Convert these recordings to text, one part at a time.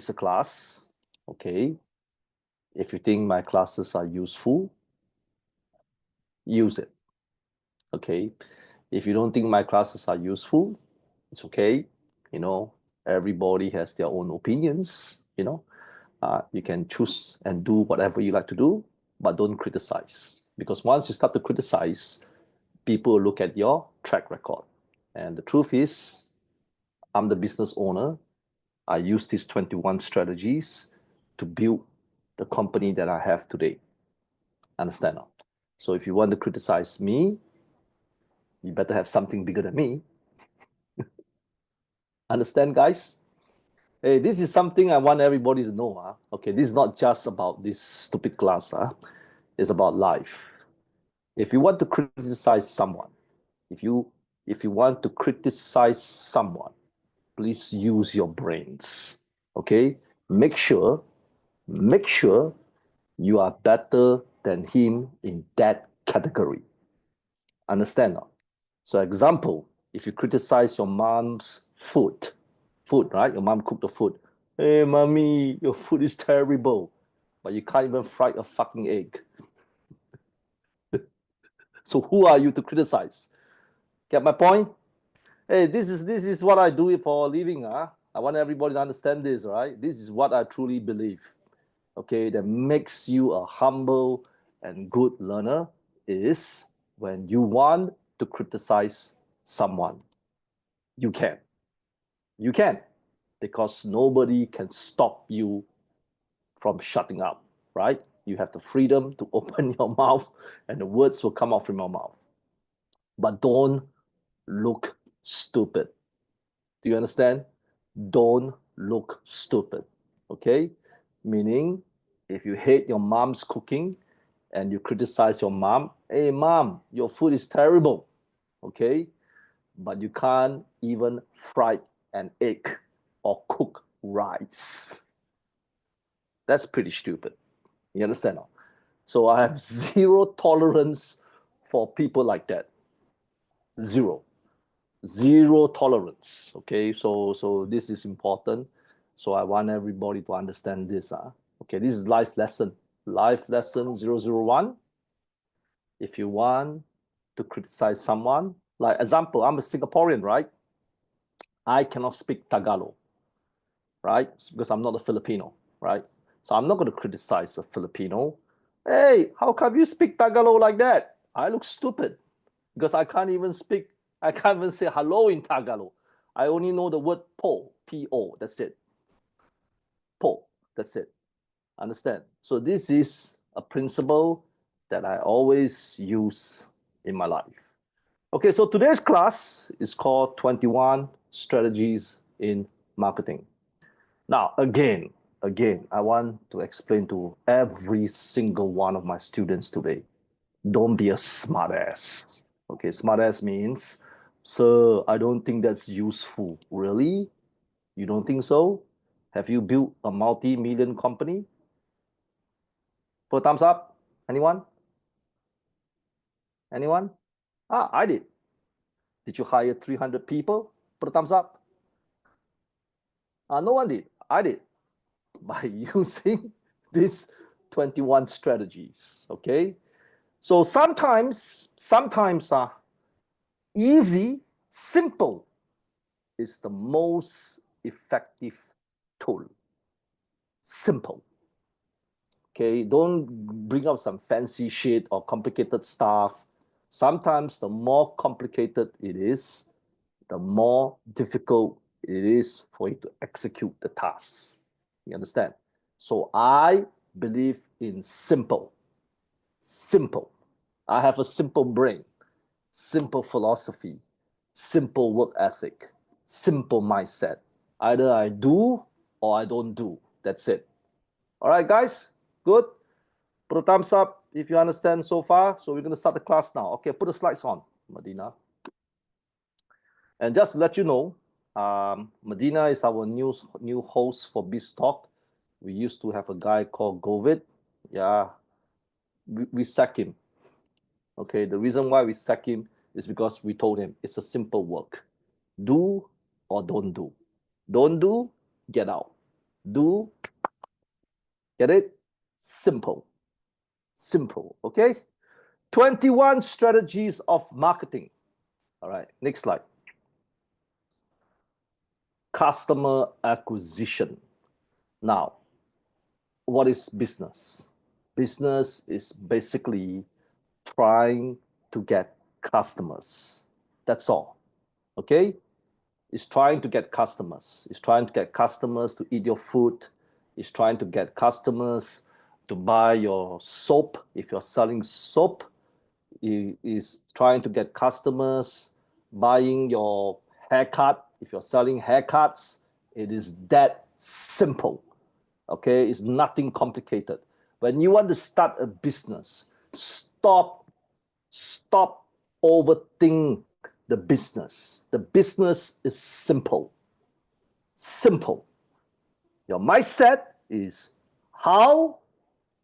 is a class, okay? If you think my classes are useful, use it, okay? If you don't think my classes are useful, it's okay. You know, everybody has their own opinions, you know. You can choose and do whatever you like to do, but don't criticize. Because once you start to criticize, people will look at your track record. And the truth is, I'm the business owner. I use these 21 strategies to build the company that I have today. Understand? So if you want to criticize me, you better have something bigger than me. Understand, guys? Hey, this is something I want everybody to know. Okay, this is not just about this stupid class. It's about life. If you want to criticize someone, if you want to criticize someone, please use your brains. Okay? Make sure you are better than him in that category. Understand? So example, if you criticize your mom's food, right? Your mom cooked the food. Hey, mommy, your food is terrible. But you can't even fry a fucking egg. So who are you to criticize? Get my point? Hey, this is what I do for a living. I want everybody to understand this, right? This is what I truly believe. Okay, that makes you a humble and good learner is when you want to criticize someone. You can. You can. Because nobody can stop you from shutting up, right? You have the freedom to open your mouth and the words will come out from your mouth. But don't look stupid. Do you understand? Don't look stupid, okay? Meaning, if you hate your mom's cooking and you criticize your mom, hey, mom, your food is terrible, okay? But you can't even fry an egg or cook rice. That's pretty stupid. You understand? So I have zero tolerance for people like that. Zero tolerance. Okay, so this is important. So I want everybody to understand this. Okay, this is life lesson 001. If you want to criticize someone, like example, I'm a Singaporean, right? I cannot speak Tagalog, right? Because I'm not a Filipino, right? So I'm not going to criticize a Filipino. Hey, how come you speak Tagalog like that? I look stupid because I can't even say hello in Tagalog. I only know the word po, P-O, that's it. Po, that's it. Understand? So this is a principle that I always use in my life. Okay, so today's class is called 21 Strategies in Marketing. Now, again, I want to explain to every single one of my students today, don't be a smartass. Okay, smartass means, sir, I don't think that's useful. Really? You don't think so? Have you built a multi-million company? Put a thumbs up. Anyone? Anyone? I did. Did you hire 300 people? Put a thumbs up. No one did. I did. By using these 21 strategies, okay? So sometimes easy, simple is the most effective tool. Simple. Okay, don't bring up some fancy shit or complicated stuff. Sometimes the more complicated it is, the more difficult it is for you to execute the task. You understand? So I believe in simple. Simple. I have a simple brain, simple philosophy, simple work ethic, simple mindset. Either I do or I don't do. That's it. All right, guys? Good? Put a thumbs up if you understand so far. So we're going to start the class now. Okay, put the slides on, Medina. And just to let you know, Medina is our new host for BizTalk. We used to have a guy called Govid. Yeah, we sacked him. Okay, the reason why we sacked him is because we told him it's a simple work. Do or don't do. Don't do, get out. Do. Get it? Simple. Simple. Okay? 21 strategies of marketing. All right, next slide. Customer acquisition. Now, what is business? Business is basically trying to get customers. That's all. Okay? It's trying to get customers. It's trying to get customers to eat your food. It's trying to get customers to buy your soap if you're selling soap. It is trying to get customers buying your haircut if you're selling haircuts. It is that simple. Okay, it's nothing complicated. When you want to start a business, stop overthink the business. The business is simple. Simple. Your mindset is how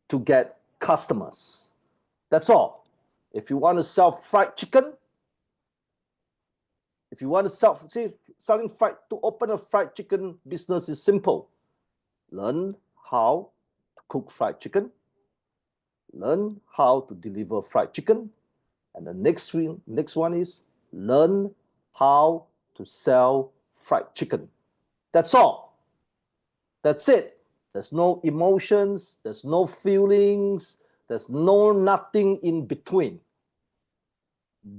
to get customers. That's all. If you want to sell fried chicken, if you want to sell, see, selling fried, to open a fried chicken business is simple. Learn how to cook fried chicken, learn how to deliver fried chicken, and the next one is learn how to sell fried chicken. That's all. That's it. There's no emotions, there's no feelings, there's no nothing in between.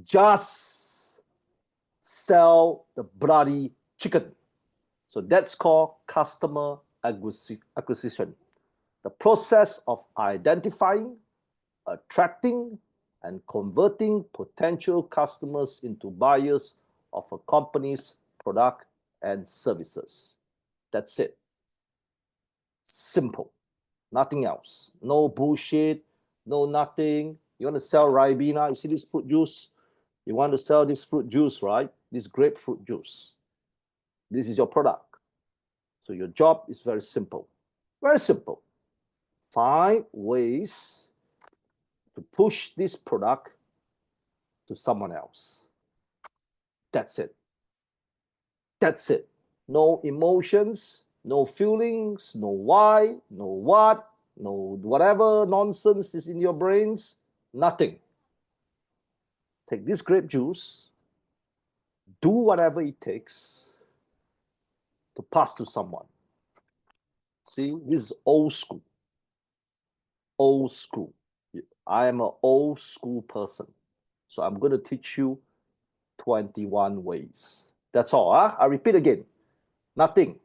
Just sell the bloody chicken. So that's called customer acquisition. The process of identifying, attracting, and converting potential customers into buyers of a company's product and services. That's it. Simple. Nothing else. No bullshit, no nothing. You want to sell Ribena, you see this fruit juice? You want to sell this fruit juice, right? This grapefruit juice. This is your product. So your job is very simple. Very simple. Find ways to push this product to someone else. That's it. That's it. No emotions, no feelings, no why, no what, no whatever nonsense is in your brains. Nothing. Take this grape juice, do whatever it takes to pass to someone. See, this is old school. Old school. I am an old school person. So I'm going to teach you 21 ways. That's all. I repeat again. Nothing.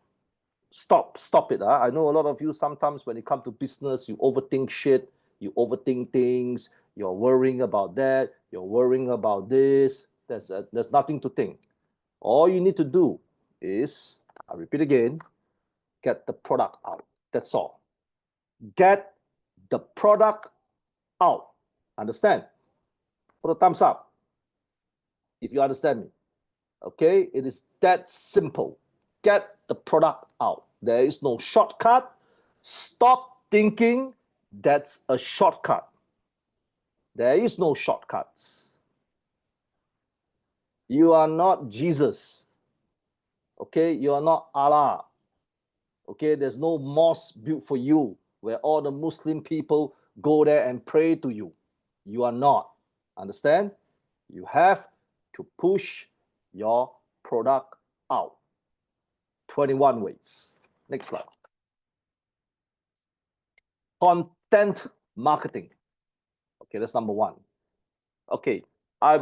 Stop it. I know a lot of you sometimes when it comes to business, you overthink shit, you overthink things, you're worrying about that, you're worrying about this. There's nothing to think. All you need to do is, I repeat again, get the product out. That's all. Get the product out. Understand? Put a thumbs up if you understand me. Okay, it is that simple. Get the product out. There is no shortcut. Stop thinking that's a shortcut. There is no shortcuts. You are not Jesus. Okay, you are not Allah. Okay, there's no mosque built for you where all the Muslim people go there and pray to you. You are not. Understand? You have to push your product out. 21 ways. Next slide. Content marketing. Okay, that's number one. Okay,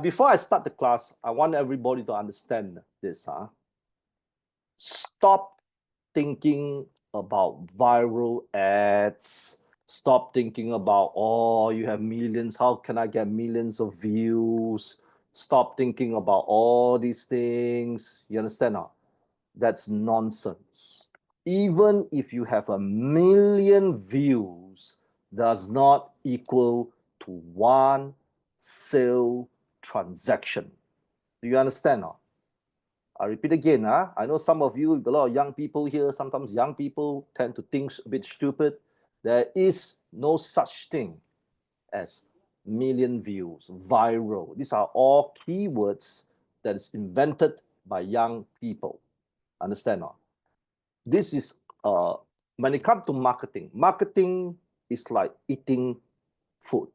before I start the class, I want everybody to understand this. Stop thinking about viral ads. Stop thinking about, oh, you have millions. How can I get millions of views? Stop thinking about all these things. You understand now? That's nonsense. Even if you have 1 million views, does not equal to one sale transaction. Do you understand now? I repeat again, I know some of you, a lot of young people here, sometimes young people tend to think a bit stupid. There is no such thing as million views, viral. These are all keywords that is invented by young people. Understand now? This is when it comes to marketing, marketing is like eating food.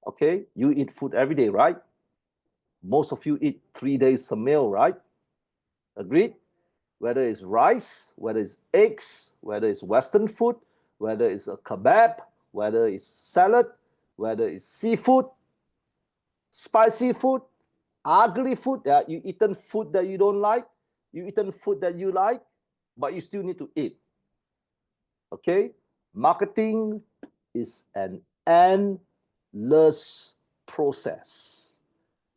Okay, you eat food every day, right? Most of you eat 3 days a meal, right? Agreed? Whether it's rice, whether it's eggs, whether it's Western food, whether it's a kebab, whether it's salad, whether it's seafood, spicy food, ugly food, you eaten food that you don't like, you eaten food that you like, but you still need to eat. Okay? Marketing is an endless process.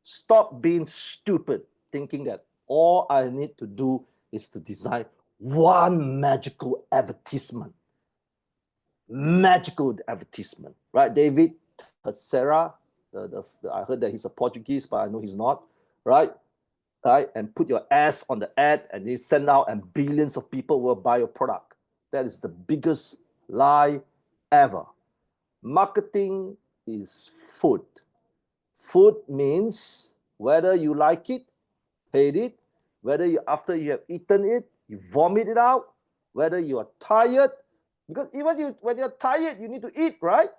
Stop being stupid thinking that all I need to do is to design one magical advertisement. Magical advertisement, right? David Teixeira, I heard that he's a Portuguese, but I know he's not, right? Right? And put your ass on the ad and you send out and billions of people will buy your product. That is the biggest lie ever. Marketing is food. Food means whether you like it, hate it, whether you, after you have eaten it, you vomit it out, whether you are tired, because even when you're tired, you need to eat, right?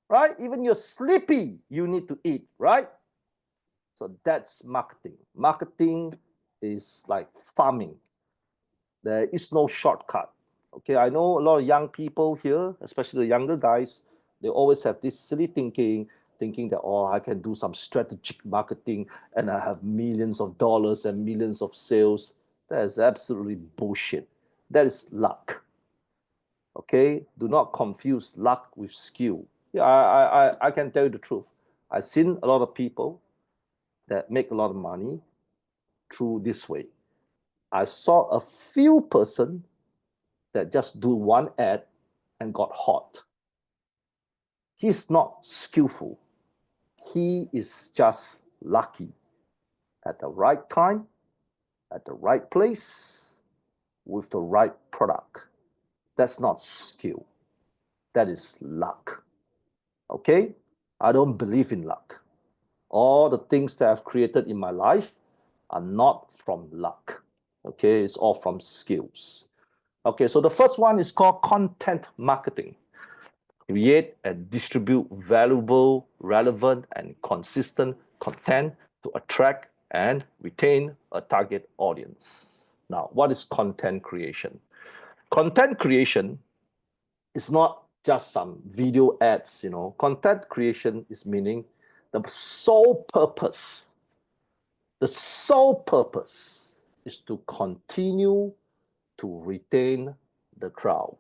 Right? Even you're sleepy, you need to eat, right? So that's marketing. Marketing is like farming. There is no shortcut. Okay, I know a lot of young people here, especially the younger guys, they always have this silly thinking that, oh, I can do some strategic marketing and I have millions of dollars and millions of sales. That is absolutely bullshit. That is luck. Okay, do not confuse luck with skill. Yeah, I can tell you the truth. I've seen a lot of people that make a lot of money through this way. I saw a few person that just do one ad and got hot. He's not skillful. He is just lucky at the right time, at the right place, with the right product. That's not skill. That is luck. Okay? I don't believe in luck. All the things that I've created in my life are not from luck. Okay? It's all from skills. Okay, so the first one is called content marketing. Create and distribute valuable, relevant, and consistent content to attract and retain a target audience. Now, what is content creation? Content creation is not just some video ads, you know. Content creation is meaning the sole purpose is to continue to retain the crowd.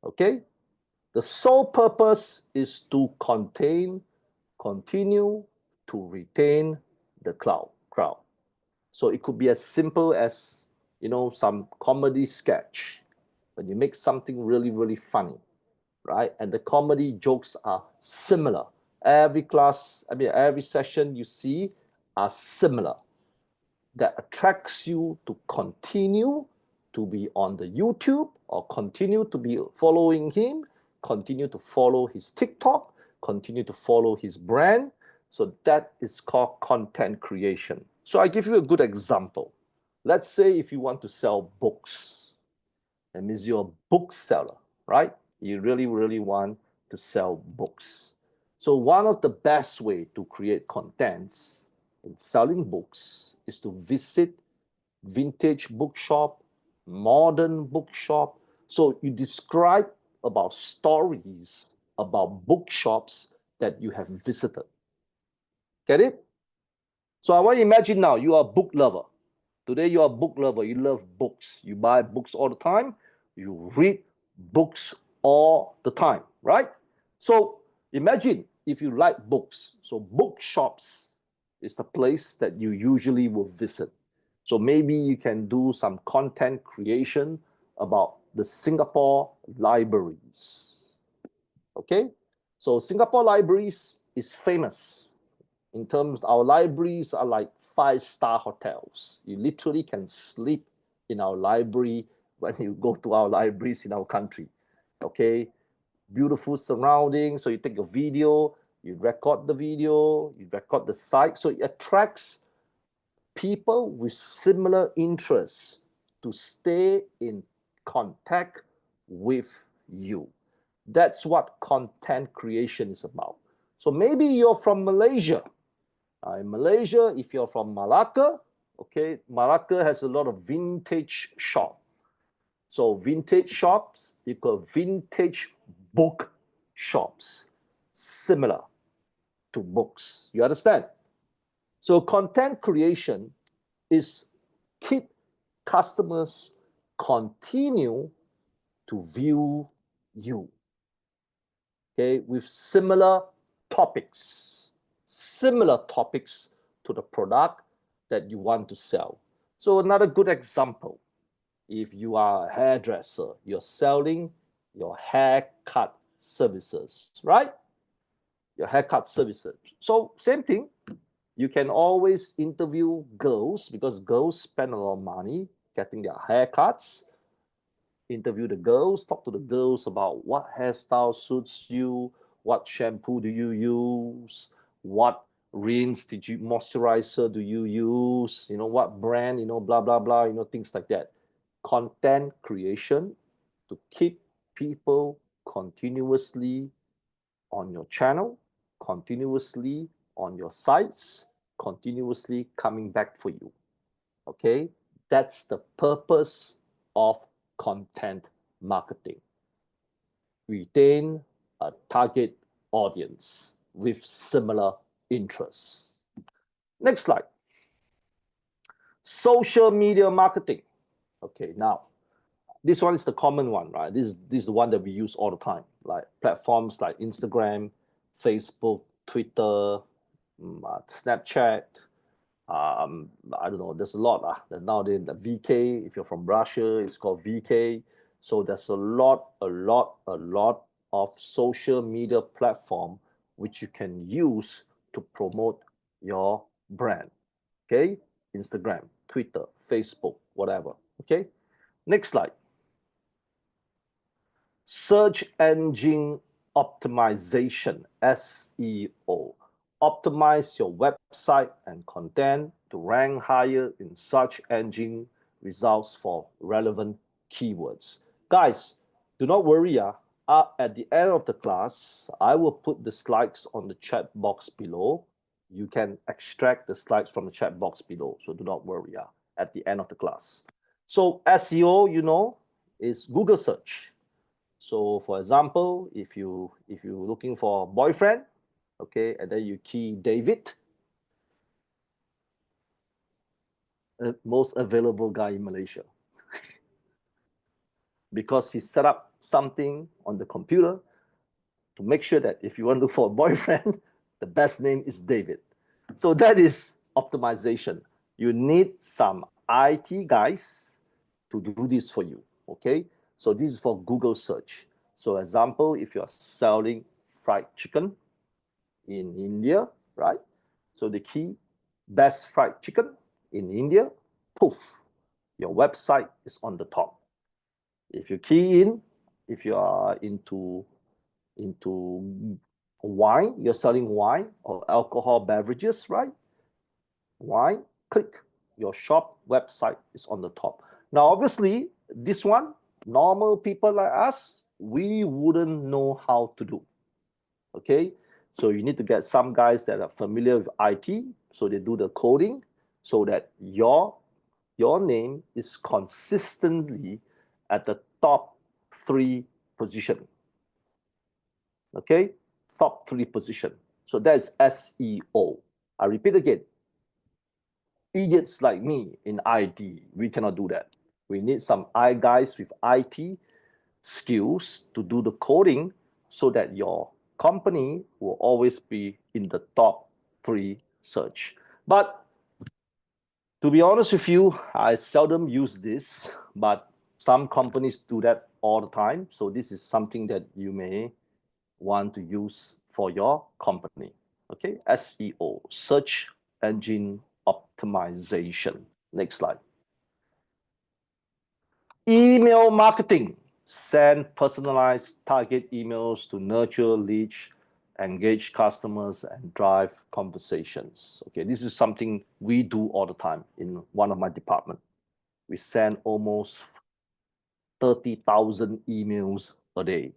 Okay? The sole purpose is to continue to retain the crowd. So it could be as simple as, you know, some comedy sketch. When you make something really, really funny, right? And the comedy jokes are similar. Every session you see are similar. That attracts you to continue to be on the YouTube or continue to be following him, continue to follow his TikTok, continue to follow his brand. So that is called content creation. So I give you a good example. Let's say if you want to sell books, that means you're a bookseller, right? You really, really want to sell books. So one of the best way to create contents in selling books is to visit vintage bookshop, modern bookshop. So you describe about stories about bookshops that you have visited. Get it? So I want you to imagine now you are a book lover. Today you are a book lover. You love books. You buy books all the time. You read books all the time, right? So imagine if you like books. So bookshops is the place that you usually will visit. So maybe you can do some content creation about the Singapore libraries. Okay? So Singapore libraries is famous in terms, our libraries are like 5-star hotels. You literally can sleep in our library when you go to our libraries in our country. Okay, beautiful surroundings. So you take a video, you record the video, you record the site. So it attracts people with similar interests to stay in contact with you. That's what content creation is about. So maybe you're from Malaysia. In Malaysia, if you're from Malacca, okay, Malacca has a lot of vintage shop. So vintage shops equal vintage book shops, similar to books. You understand? So content creation is keep customers continue to view you, okay, with similar topics to the product that you want to sell. So another good example, if you are a hairdresser, you're selling your haircut services, right? Your haircut services. So same thing, you can always interview girls because girls spend a lot of money getting their haircuts. Interview the girls, talk to the girls about what hairstyle suits you, what shampoo do you use, what moisturizer do you use, what brand, blah, blah, blah, things like that. Content creation to keep people continuously on your channel, continuously on your sites, continuously coming back for you. Okay, that's the purpose of content marketing. Retain a target audience with similar interests. Next slide. Social media marketing. Okay, now this one is the common one, right? This is the one that we use all the time, like platforms like Instagram, Facebook, Twitter, Snapchat. I don't know, there's a lot. Nowadays, the VK, if you're from Russia, it's called VK. So there's a lot of social media platform which you can use to promote your brand. Okay, Instagram, Twitter, Facebook, whatever. Okay, next slide. Search engine optimization, SEO. Optimize your website and content to rank higher in search engine results for relevant keywords. Guys, do not worry. At the end of the class, I will put the slides on the chat box below. You can extract the slides from the chat box below, so do not worry at the end of the class. So SEO, is Google search. So for example, if you're looking for a boyfriend, okay, and then you key David, most available guy in Malaysia, because he set up something on the computer to make sure that if you want to look for a boyfriend, the best name is David. So that is optimization. You need some IT guys to do this for you, okay? So this is for Google search. So example, if you're selling fried chicken in India, right? So the key, best fried chicken in India, poof, your website is on the top. If you key in, if you are into wine, you're selling wine or alcohol beverages, right? Wine, click, your shop website is on the top. Now, obviously, this one, normal people like us, we wouldn't know how to do, okay? So you need to get some guys that are familiar with IT, so they do the coding, so that your name is consistently at the top 3 position. Okay, top 3 position. So that's SEO. I repeat again. Idiots like me in IT, we cannot do that. We need some guys with IT skills to do the coding so that your company will always be in the top 3 search. But to be honest with you, I seldom use this, but some companies do that all the time. So this is something that you may want to use for your company. Okay, SEO, search engine optimization. Next slide. Email marketing. Send personalized target emails to nurture leads engage customers, and drive conversations. Okay, this is something we do all the time in one of my department. We send almost 30,000 emails a day,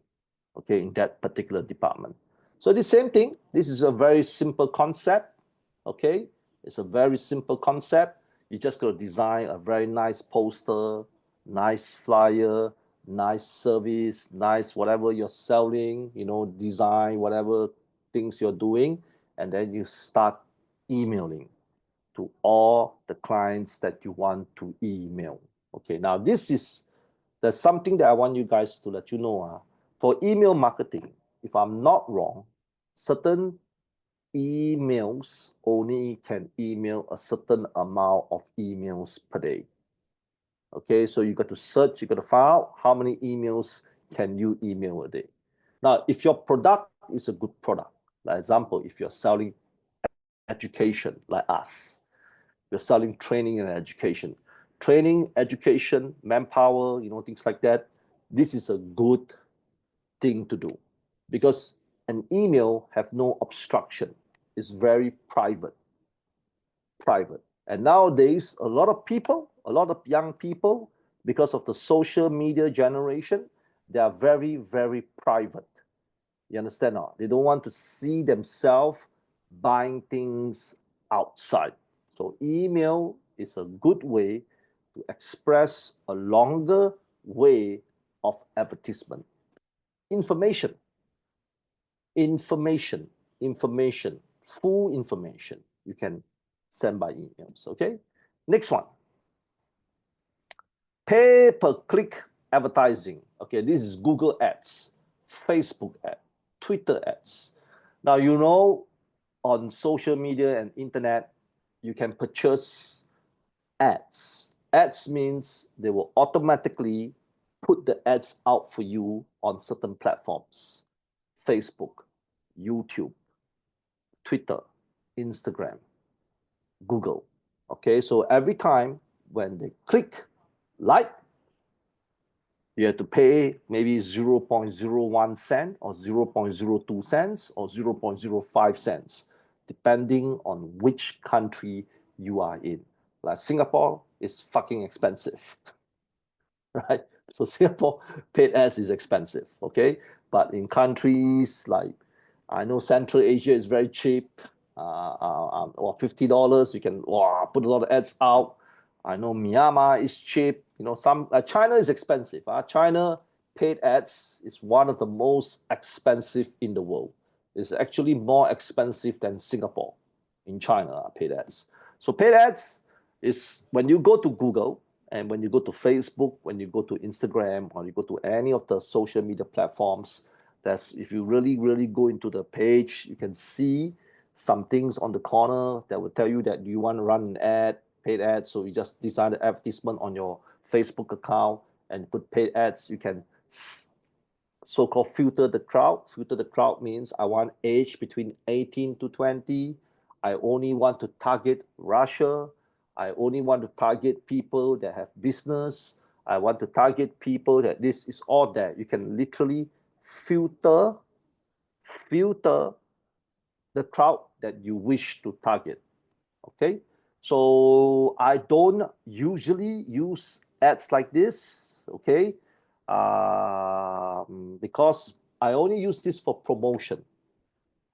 okay, in that particular department. So the same thing, this is a very simple concept, okay? It's a very simple concept. You just got to design a very nice poster, nice flyer, nice service, nice whatever you're selling, you know, design whatever things you're doing, and then you start emailing to all the clients that you want to email. Okay, now there's something that I want you guys to let you know. For email marketing, if I'm not wrong, certain emails only can email a certain amount of emails per day. Okay, so you got to search, you got to find out how many emails can you email a day. Now, if your product is a good product, like example, if you're selling education like us, you're selling training and education. Training, education, manpower, you know, things like that. This is a good thing to do because an email have no obstruction. It's very private. And nowadays, a lot of people, a lot of young people, because of the social media generation, they are very, very private. You understand? They don't want to see themselves buying things outside. So email is a good way to express a longer way of advertisement. Information, full information you can send by emails, okay? Next one. Pay-per-click advertising. Okay, this is Google Ads, Facebook Ads, Twitter Ads. Now, you know, on social media and internet, you can purchase ads. Ads means they will automatically put the ads out for you on certain platforms. Facebook, YouTube, Twitter, Instagram, Google. Okay, so every time when they click like, you have to pay maybe 0.01 cent or 0.02 cents or 0.05 cents, depending on which country you are in. Like Singapore is fucking expensive, right? So Singapore paid ads is expensive, okay? But in countries like, I know Central Asia is very cheap, or $50, you can put a lot of ads out. I know Myanmar is cheap. You know, some China is expensive. China paid ads is one of the most expensive in the world. It's actually more expensive than Singapore in China, paid ads. So paid ads is when you go to Google and when you go to Facebook, when you go to Instagram, or you go to any of the social media platforms, that's if you really, really go into the page, you can see some things on the corner that will tell you that you want to run an ad, paid ads. So you just design the advertisement on your Facebook account and put paid ads. You can so-called filter the crowd. Filter the crowd means I want age between 18 to 20. I only want to target Russia. I only want to target people that have business. I want to target people that this is all there. You can literally filter the crowd that you wish to target. Okay, so I don't usually use ads like this, okay, because I only use this for promotion.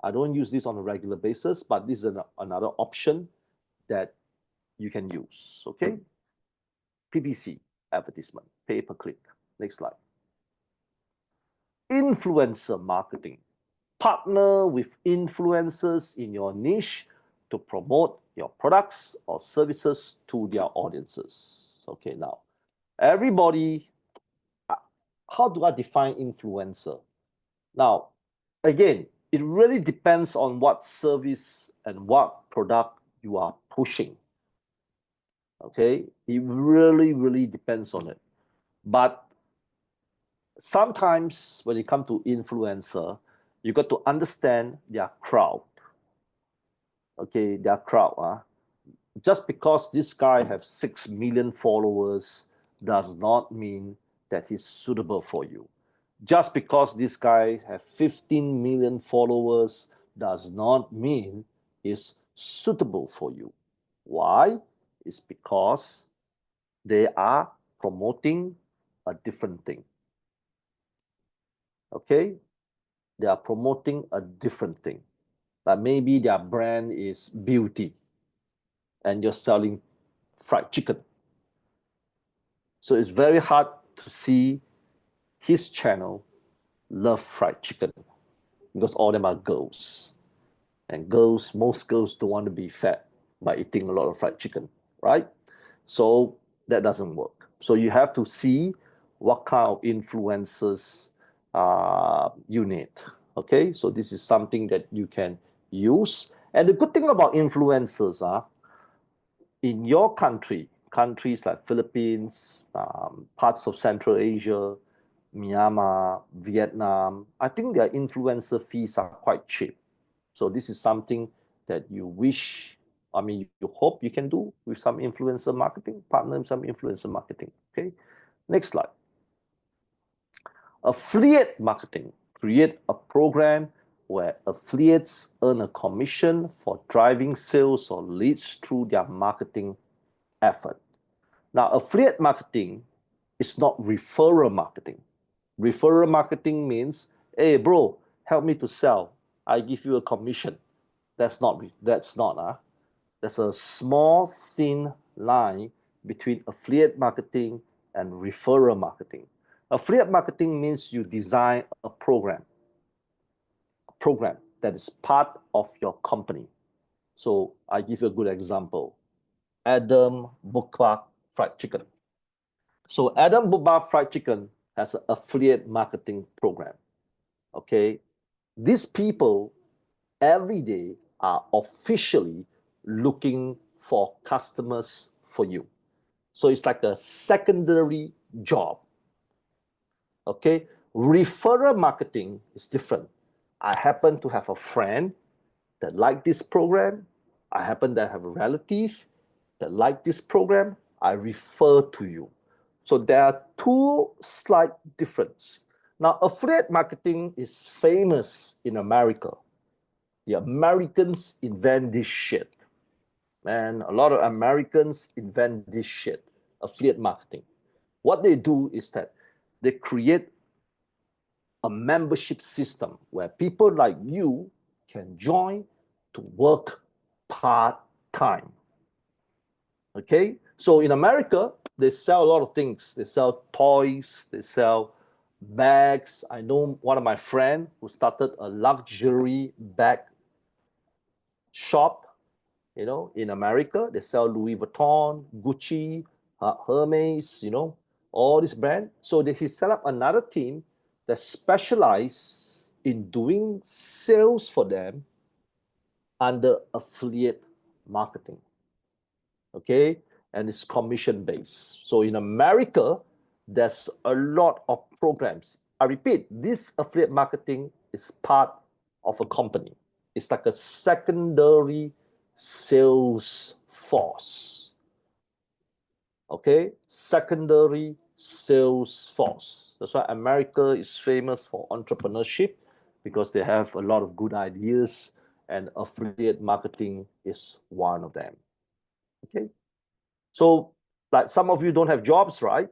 I don't use this on a regular basis, but this is another option that you can use, okay? PPC, advertisement, pay-per-click. Next slide. Influencer marketing. Partner with influencers in your niche to promote your products or services to their audiences. Okay, now, everybody, how do I define influencer? Now, again, it really depends on what service and what product you are pushing. Okay, it really, really depends on it. But sometimes when you come to influencer, you got to understand their crowd. Okay, their crowd. Just because this guy has 6 million followers does not mean that he's suitable for you. Just because this guy has 15 million followers does not mean it's suitable for you. Why? It's because they are promoting a different thing. Okay? They are promoting a different thing. Like maybe their brand is beauty and you're selling fried chicken. So it's very hard to see his channel love fried chicken because all of them are girls. And girls, most girls don't want to be fat by eating a lot of fried chicken, right? So that doesn't work. So you have to see what kind of influencers you need. Okay, so this is something that you can use. And the good thing about influencers are in your country, countries like Philippines, parts of Central Asia, Myanmar, Vietnam, I think their influencer fees are quite cheap. So this is something that you wish, I mean, you hope you can do with some influencer marketing, partner in some influencer marketing. Okay, next slide. Affiliate marketing. Create a program where affiliates earn a commission for driving sales or leads through their marketing effort. Now, affiliate marketing is not referral marketing. Referral marketing means, hey, bro, help me to sell. I give you a commission. That's not. There's a small, thin line between affiliate marketing and referral marketing. Affiliate marketing means you design a program that is part of your company. So I give you a good example. Adam Bukbak Fried Chicken. So Adam Bukbak Fried Chicken has an affiliate marketing program. Okay, these people every day are officially looking for customers for you. So it's like a secondary job. Okay, referral marketing is different. I happen to have a friend that like this program. I happen to have a relative that like this program. I refer to you. So there are two slight differences. Now, affiliate marketing is famous in America. The Americans invent this shit. Man, a lot of Americans invent this shit, affiliate marketing. What they do is that they create a membership system where people like you can join to work part-time. Okay? So in America, they sell a lot of things. They sell toys, they sell bags. I know one of my friends who started a luxury bag shop. You know, in America, they sell Louis Vuitton, Gucci, Hermes, you know, all this brand. So he set up another team that specialize in doing sales for them under affiliate marketing. Okay, and it's commission based. So in America, there's a lot of programs. I repeat, this affiliate marketing is part of a company. It's like a secondary sales force. Okay, secondary sales force. That's why America is famous for entrepreneurship, because they have a lot of good ideas, and affiliate marketing is one of them. Okay, so like some of you don't have jobs, right?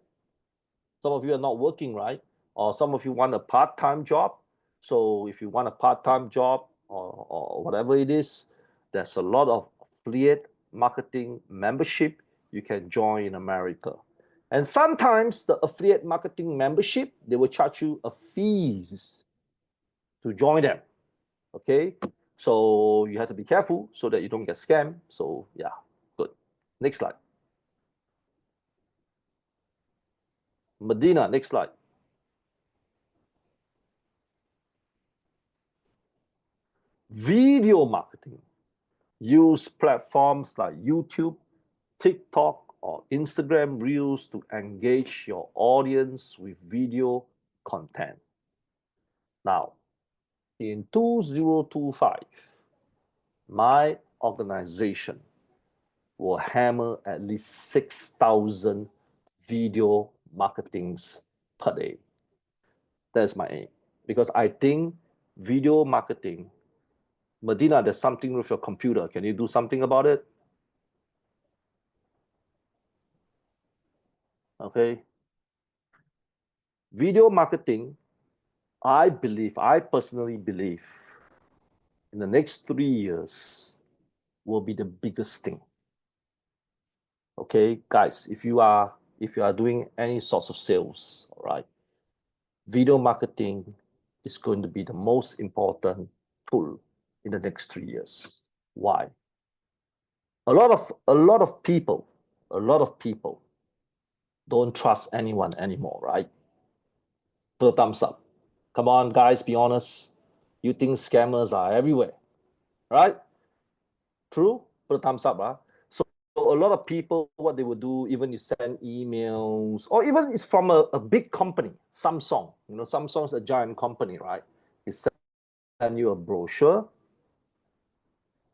Some of you are not working, right? Or some of you want a part-time job. So if you want a part-time job or whatever it is, there's a lot of affiliate marketing membership you can join in America. And sometimes the affiliate marketing membership, they will charge you a fees to join them. Okay, so you have to be careful so that you don't get scammed. So yeah, good. Next slide. Medina, next slide. Video marketing. Use platforms like YouTube, TikTok, or Instagram Reels to engage your audience with video content. Now, in 2025, my organization will hammer at least 6,000 video marketings per day. That's my aim. Because I think video marketing, Medina, there's something with your computer. Can you do something about it? Okay. Video marketing, I personally believe, in the next 3 years will be the biggest thing. Okay, guys, if you are doing any sorts of sales, all right, video marketing is going to be the most important tool in the next 3 years. Why? A lot of people don't trust anyone anymore, right? Put a thumbs up. Come on, guys, be honest. You think scammers are everywhere, right? True? Put a thumbs up, huh? So a lot of people, what they would do, even you send emails, or even it's from a big company, Samsung. You know, Samsung's a giant company, right? It send you a brochure.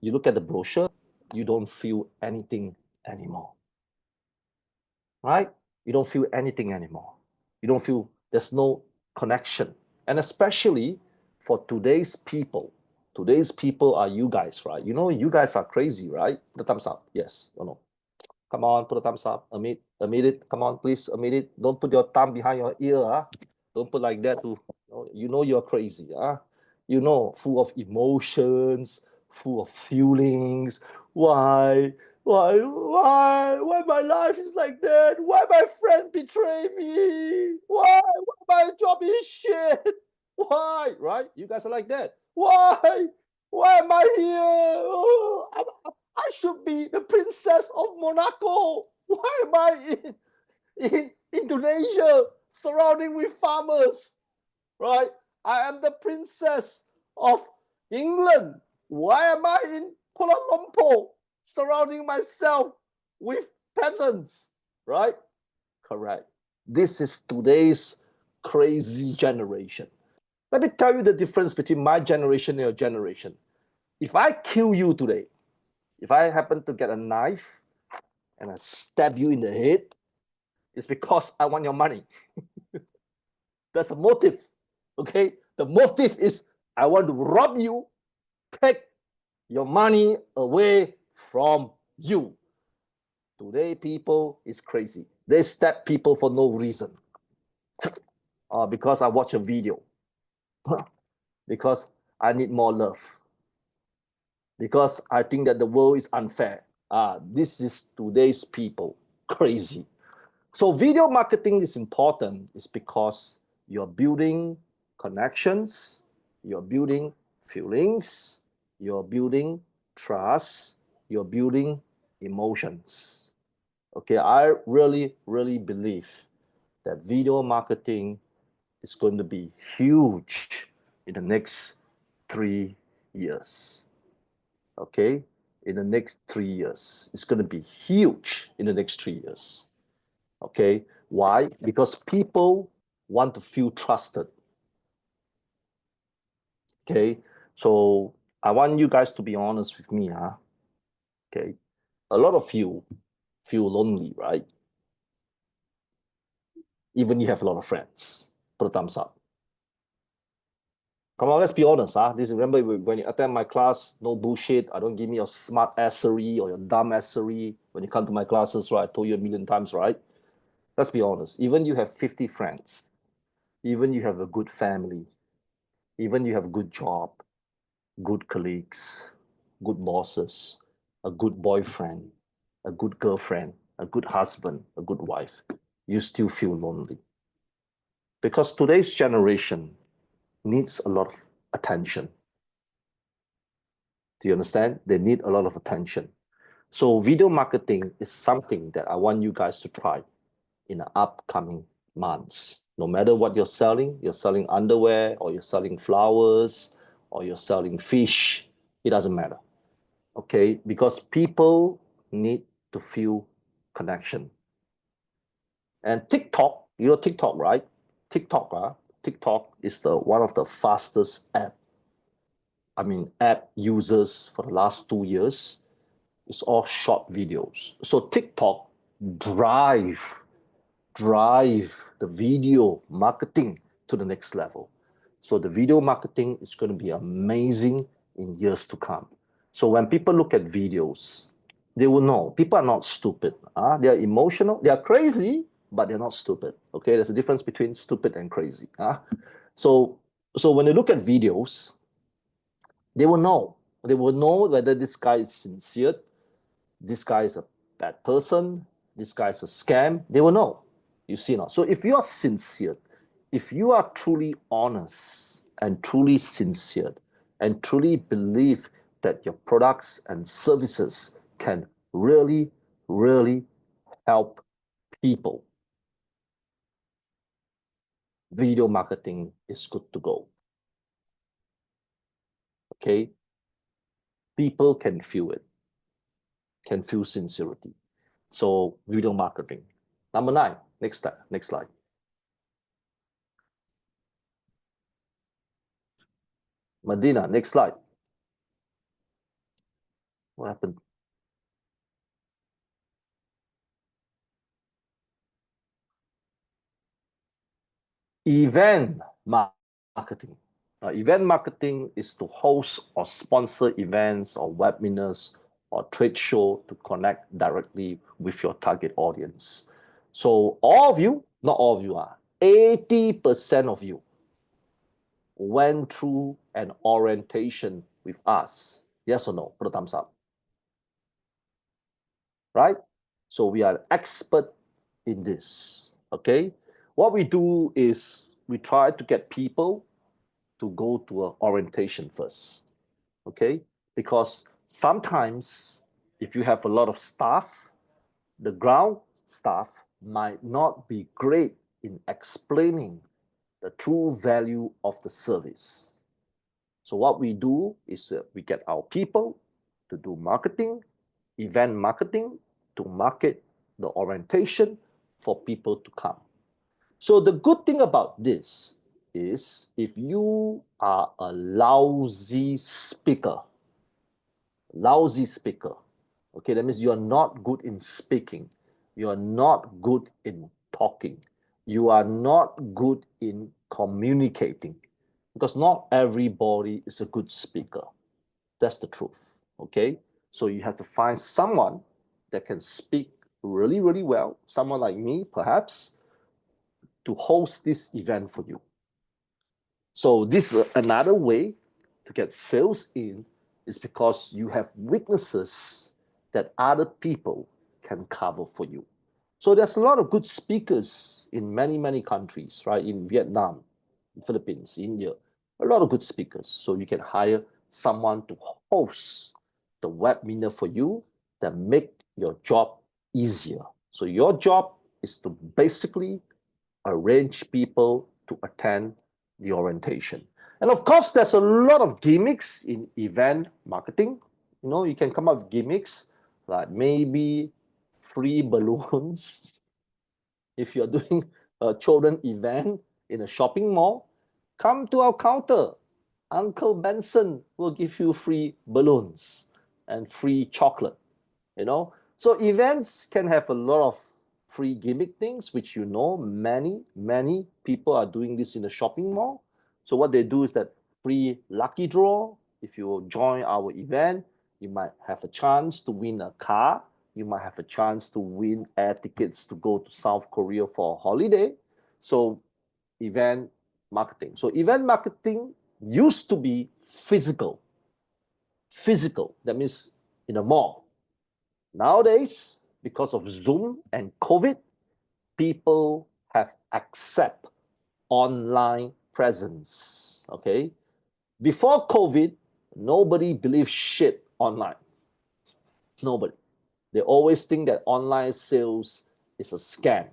You look at the brochure, you don't feel anything anymore, right? You don't feel anything anymore. You don't feel, there's no connection. And especially for today's people are you guys, right? You know, you guys are crazy, right? Put a thumbs up. Yes or no? Come on, put a thumbs up. Admit it. Come on, please admit it. Don't put your thumb behind your ear, huh? Don't put like that too. You know you're crazy, huh? You know, full of emotions, full of feelings. Why? Why my life is like that? Why my friend betray me? Why my job is shit? Why? Right? You guys are like that. Why? Why am I here? Oh, I should be the princess of Monaco. Why am I in Indonesia surrounding with farmers? Right? I am the princess of England. Why am I in Kuala Lumpur surrounding myself with peasants? Right? Correct. This is today's crazy generation. Let me tell you the difference between my generation and your generation. If I kill you today, if I happen to get a knife and I stab you in the head, it's because I want your money. That's a motive. Okay? The motive is I want to rob you, take your money away from you. Today, people is crazy. They stab people for no reason. Because I watch a video. Because I need more love. Because I think that the world is unfair. This is today's people. Crazy. So video marketing is important is because you're building connections, you're building feelings, you're building trust, you're building emotions. Okay, I really, really believe that video marketing is going to be huge in the next 3 years. Okay, in the next 3 years. It's going to be huge in the next 3 years. Okay, why? Because people want to feel trusted. Okay, so I want you guys to be honest with me, huh? Okay, a lot of you feel lonely, right? Even you have a lot of friends. Put a thumbs up. Come on, let's be honest, huh? This remember when you attend my class, no bullshit. I don't give me your smart assery or your dumb assery when you come to my classes, right? I told you a million times, right? Let's be honest. Even you have 50 friends, even you have a good family, even you have a good job, good colleagues, good bosses, a good boyfriend, a good girlfriend, a good husband, a good wife, you still feel lonely. Because today's generation needs a lot of attention. Do you understand? They need a lot of attention. So video marketing is something that I want you guys to try in the upcoming months. No matter what you're selling underwear or you're selling flowers or you're selling fish, it doesn't matter. Okay, because people need to feel connection. And TikTok, you know TikTok, right? TikTok is one of the fastest app users for the last 2 years. It's all short videos. So TikTok drive the video marketing to the next level. So the video marketing is going to be amazing in years to come. So when people look at videos, they will know people are not stupid. They are emotional, they are crazy, but they're not stupid. Okay, there's a difference between stupid and crazy. So when they look at videos, they will know. They will know whether this guy is sincere, this guy is a bad person, this guy is a scam. They will know. You see now. So if you are sincere, if you are truly honest and truly sincere and truly believe that your products and services can really, really help people, video marketing is good to go. Okay? People can feel it, can feel sincerity. So video marketing. Number 9, next slide. Medina, next slide. What happened? Event marketing. Event marketing is to host or sponsor events or webinars or trade show to connect directly with your target audience. So all of you, not all of you, 80% of you went through an orientation with us. Yes or no? Put a thumbs up. Right? So we are expert in this. Okay? What we do is we try to get people to go to an orientation first. Okay? Because sometimes if you have a lot of staff, the ground staff might not be great in explaining the true value of the service. So what we do is we get our people to do marketing, event marketing, to market the orientation for people to come. So the good thing about this is if you are a lousy speaker, okay, that means you are not good in speaking, you are not good in talking, you are not good in communicating, because not everybody is a good speaker. That's the truth, okay? So you have to find someone that can speak really, really well, someone like me, perhaps, to host this event for you. So this is another way to get sales in, is because you have weaknesses that other people can cover for you. So there's a lot of good speakers in many, many countries, right? In Vietnam, Philippines, India, a lot of good speakers. So you can hire someone to host the webinar for you that make your job easier. So your job is to basically arrange people to attend the orientation. And of course, there's a lot of gimmicks in event marketing. You know, you can come up with gimmicks like maybe free balloons. If you're doing a children event in a shopping mall, come to our counter. Uncle Benson will give you free balloons and free chocolate, you know. So events can have a lot of free gimmick things, which you know many people are doing this in the shopping mall. So what they do is that free lucky draw. If you join our event, you might have a chance to win a car. You might have a chance to win air tickets to go to South Korea for a holiday. So event marketing. So event marketing used to be physical. Physical, that means in a mall. Nowadays, because of Zoom and COVID, people have accept online presence. Okay. Before COVID, nobody believed shit online. Nobody. They always think that online sales is a scam.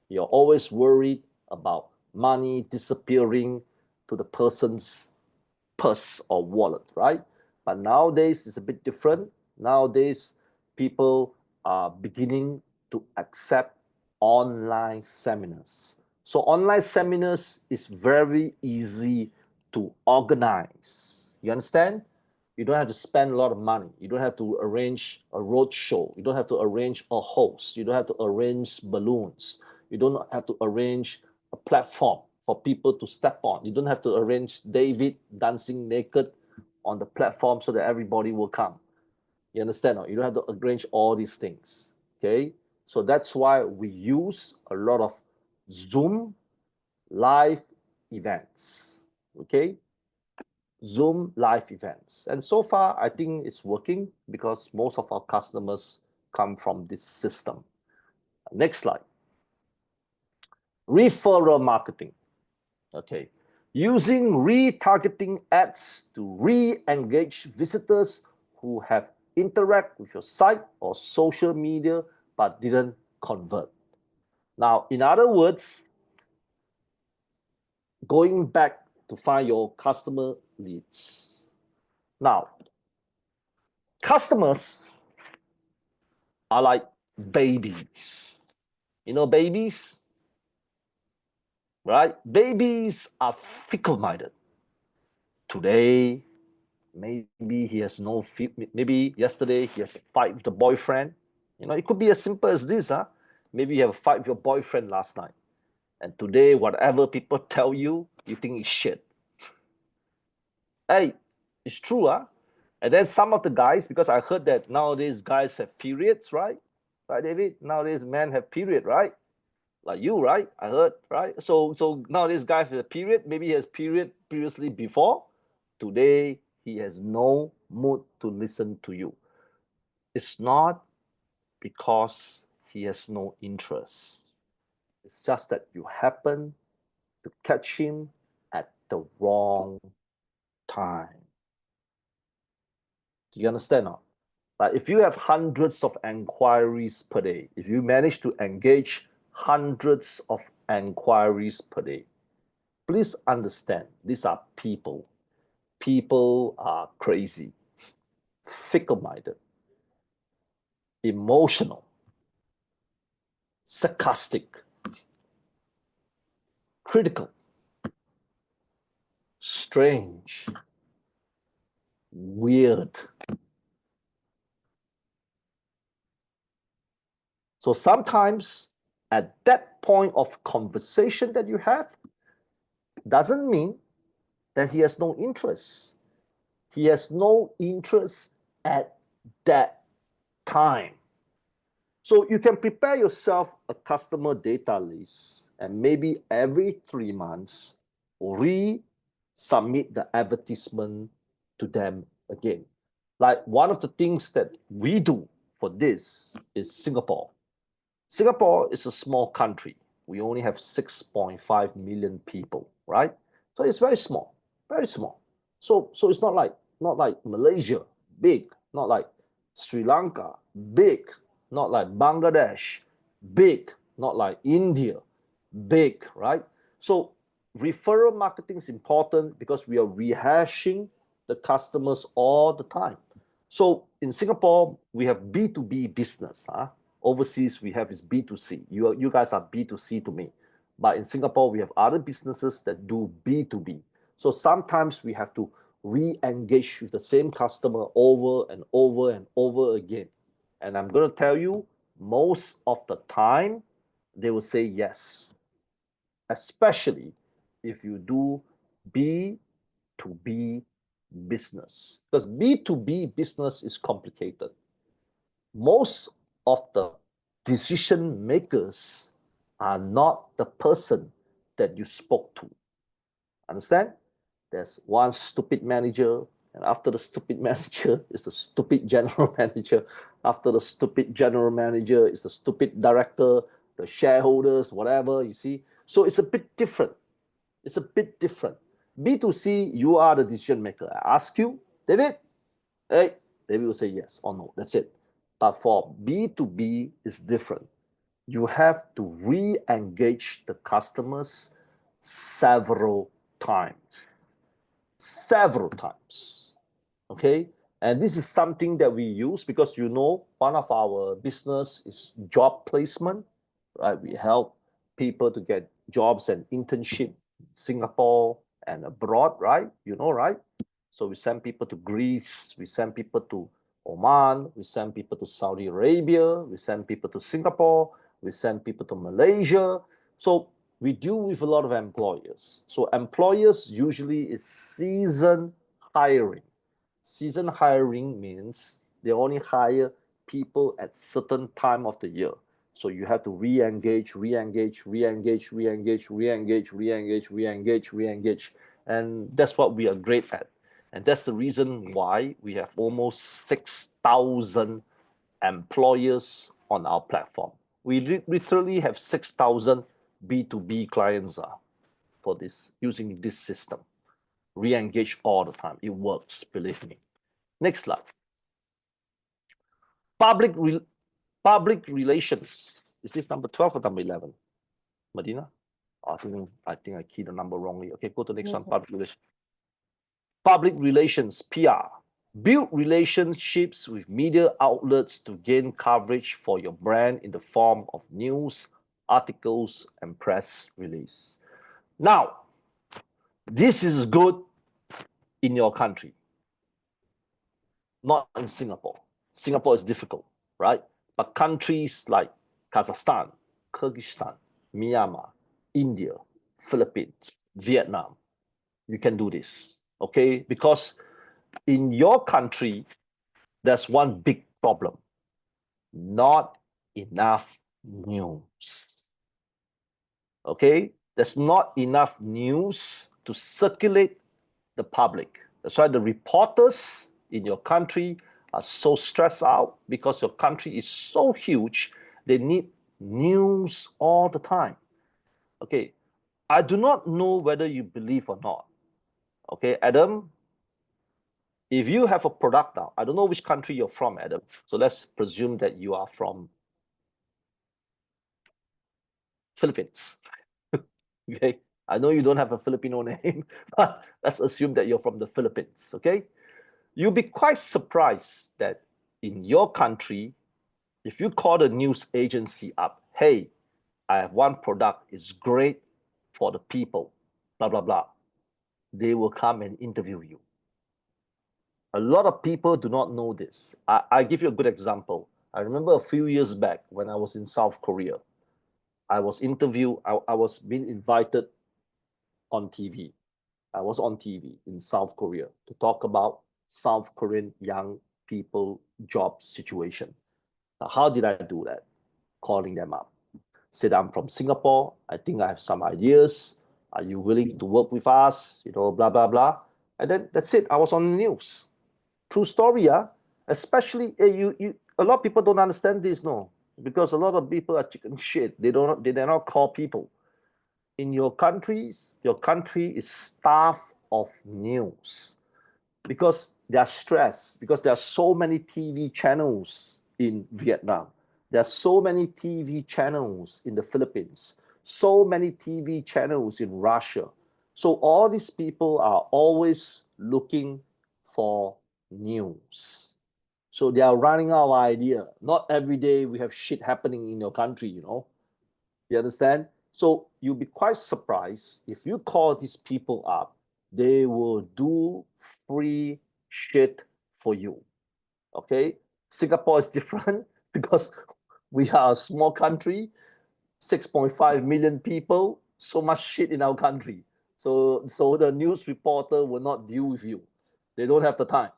You're always worried about money disappearing to the person's purse or wallet, right? But nowadays it's a bit different. Nowadays, people are beginning to accept online seminars. So online seminars is very easy to organize. You understand? You don't have to spend a lot of money. You don't have to arrange a road show. You don't have to arrange a host. You don't have to arrange balloons. You don't have to arrange a platform for people to step on. You don't have to arrange David dancing naked on the platform so that everybody will come. You understand? You don't have to arrange all these things. Okay, so that's why we use a lot of Zoom live events. Okay, Zoom live events, and so far I think it's working because most of our customers come from this system. Next slide. Referral marketing. Okay, using retargeting ads to re-engage visitors who have interact with your site or social media but didn't convert. Now, in other words, going back to find your customer leads. Now, customers are like babies. You know babies? Right? Babies are fickle-minded. Today, maybe he has no, maybe yesterday he has a fight with the boyfriend. You know, it could be as simple as this, huh? Maybe you have a fight with your boyfriend last night. And today, whatever people tell you, you think it's shit. Hey, it's true, huh? And then some of the guys, because I heard that nowadays guys have periods, right? Right, David? Nowadays men have period, right? Like you, right? I heard, right? So nowadays guy has a period. Maybe he has period previously before. Today, he has no mood to listen to you. It's not because he has no interest. It's just that you happen to catch him at the wrong time. Do you understand now? Like if you have hundreds of enquiries per day, if you manage to engage hundreds of enquiries per day, please understand these are people. People are crazy, fickle-minded, emotional, sarcastic, critical, strange, weird. So sometimes at that point of conversation that you have, doesn't mean that he has no interest. He has no interest at that time. So you can prepare yourself a customer data list and maybe every 3 months resubmit the advertisement to them again. Like one of the things that we do for this is Singapore. Singapore is a small country. We only have 6.5 million people, right? So it's very small, very small. So it's not like Malaysia, big, not like Sri Lanka, big, not like Bangladesh, big, not like India, big, right? So referral marketing is important because we are rehashing the customers all the time. So in Singapore, we have B2B business. Overseas, we have is B2C. You guys are B2C to me. But in Singapore, we have other businesses that do B2B. So sometimes we have to re-engage with the same customer over and over and over again. And I'm going to tell you, most of the time, they will say yes, especially if you do B2B business. Because B2B business is complicated. Most of the decision makers are not the person that you spoke to. Understand? There's one stupid manager, and after the stupid manager is the stupid general manager. After the stupid general manager is the stupid director, the shareholders, whatever, you see. So it's a bit different. It's a bit different. B2C, you are the decision maker. I ask you, David, hey, David will say yes or no. That's it. But for B2B, it's different. You have to re-engage the customers several times. Several times. Okay? And this is something that we use because you know one of our business is job placement, right? We help people to get jobs and internship in Singapore and abroad, right? You know, right? So we send people to Greece, we send people to Oman, we send people to Saudi Arabia, we send people to Singapore, we send people to Malaysia. So we deal with a lot of employers. So employers usually is season hiring. Season hiring means they only hire people at certain time of the year. So you have to re-engage, re-engage, re-engage, re-engage, re-engage, re-engage, re-engage, re-engage. And that's what we are great at. And that's the reason why we have almost 6,000 employers on our platform. We literally have 6,000 B2B clients for this, using this system. Re-engage all the time. It works, believe me. Next slide. Public relations. Is this number 12 or number 11? Medina? I think I keyed the number wrongly. Okay, go to the next one. Public relations. Public relations, PR. Build relationships with media outlets to gain coverage for your brand in the form of news, articles, and press release. Now, this is good in your country, not in Singapore. Singapore is difficult, right? But countries like Kazakhstan, Kyrgyzstan, Myanmar, India, Philippines, Vietnam, you can do this, okay? Because in your country, there's one big problem. Not enough news. Okay? There's not enough news to circulate the public. That's why the reporters in your country are so stressed out, because your country is so huge, they need news all the time. Okay, I do not know whether you believe or not. Okay, Adam, if you have a product now, I don't know which country you're from, Adam. So let's presume that you are from Philippines. Okay, I know you don't have a Filipino name, but let's assume that you're from the Philippines. Okay, you'll be quite surprised that in your country, if you call the news agency up, hey, I have one product, it's great for the people, blah, blah, blah, they will come and interview you. A lot of people do not know this. I give you a good example. I remember a few years back when I was in South Korea, I was interviewed, I was being invited on TV. I was on TV in South Korea to talk about South Korean young people job situation. Now, how did I do that? Calling them up. Said, I'm from Singapore. I think I have some ideas. Are you willing to work with us? You know, blah, blah, blah. And then that's it. I was on the news. True story, yeah. Especially a lot of people don't understand this, no, because a lot of people are chicken shit. They did not call people. In your countries, your country is starved of news because they are stressed, because there are so many TV channels in Vietnam. There are so many TV channels in the Philippines, so many TV channels in Russia. So all these people are always looking for news. So they are running out of idea. Not every day we have shit happening in your country, you know. You understand? So you'll be quite surprised if you call these people up, they will do free shit for you. Okay? Singapore is different because we are a small country, 6.5 million people, so much shit in our country. So the news reporter will not deal with you. They don't have the time.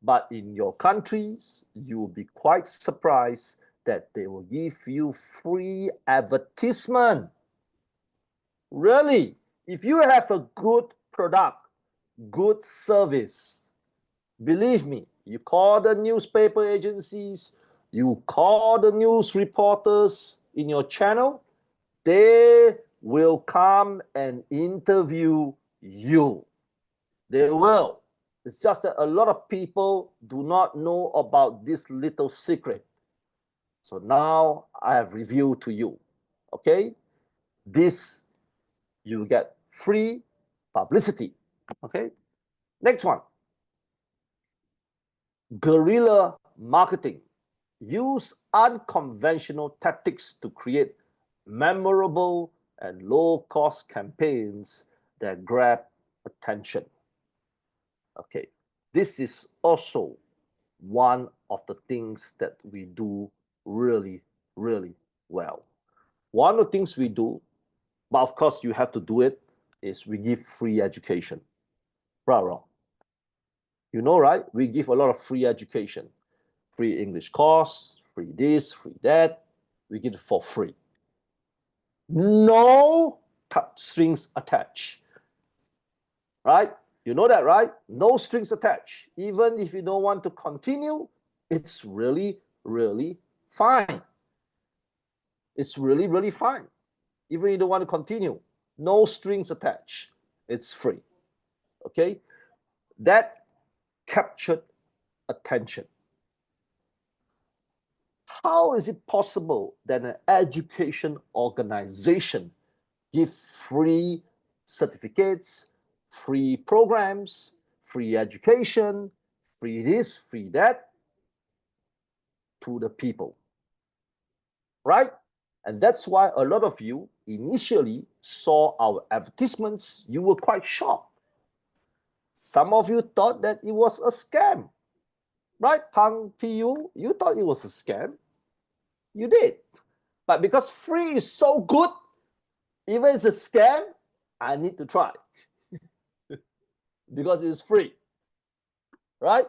But in your countries, you will be quite surprised that they will give you free advertisement. Really, if you have a good product, good service, believe me, you call the newspaper agencies, you call the news reporters in your channel, they will come and interview you. They will. It's just that a lot of people do not know about this little secret. So now I have revealed to you, okay? This, you get free publicity, okay? Next one. Guerrilla marketing. Use unconventional tactics to create memorable and low-cost campaigns that grab attention. Okay, this is also one of the things that we do really, really well. One of the things we do, But of course, you have to do it, is we give free education. Right or wrong? You know, right? We give a lot of free education. Free English course, free this, free that. We give it for free. No strings attached. Right? You know that, right? No strings attached. Even if you don't want to continue, it's really, really fine. It's really, really fine. Even if you don't want to continue, no strings attached. It's free. Okay? That captured attention. How is it possible that an education organization give free certificates, free programs, free education, free this, free that to the people? Right? And that's why a lot of you initially saw our advertisements, you were quite shocked. Some of you thought that it was a scam. Right, Pang PU, you thought it was a scam. You did. But because free is so good, even if it's a scam, I need to try. Because it's free. Right?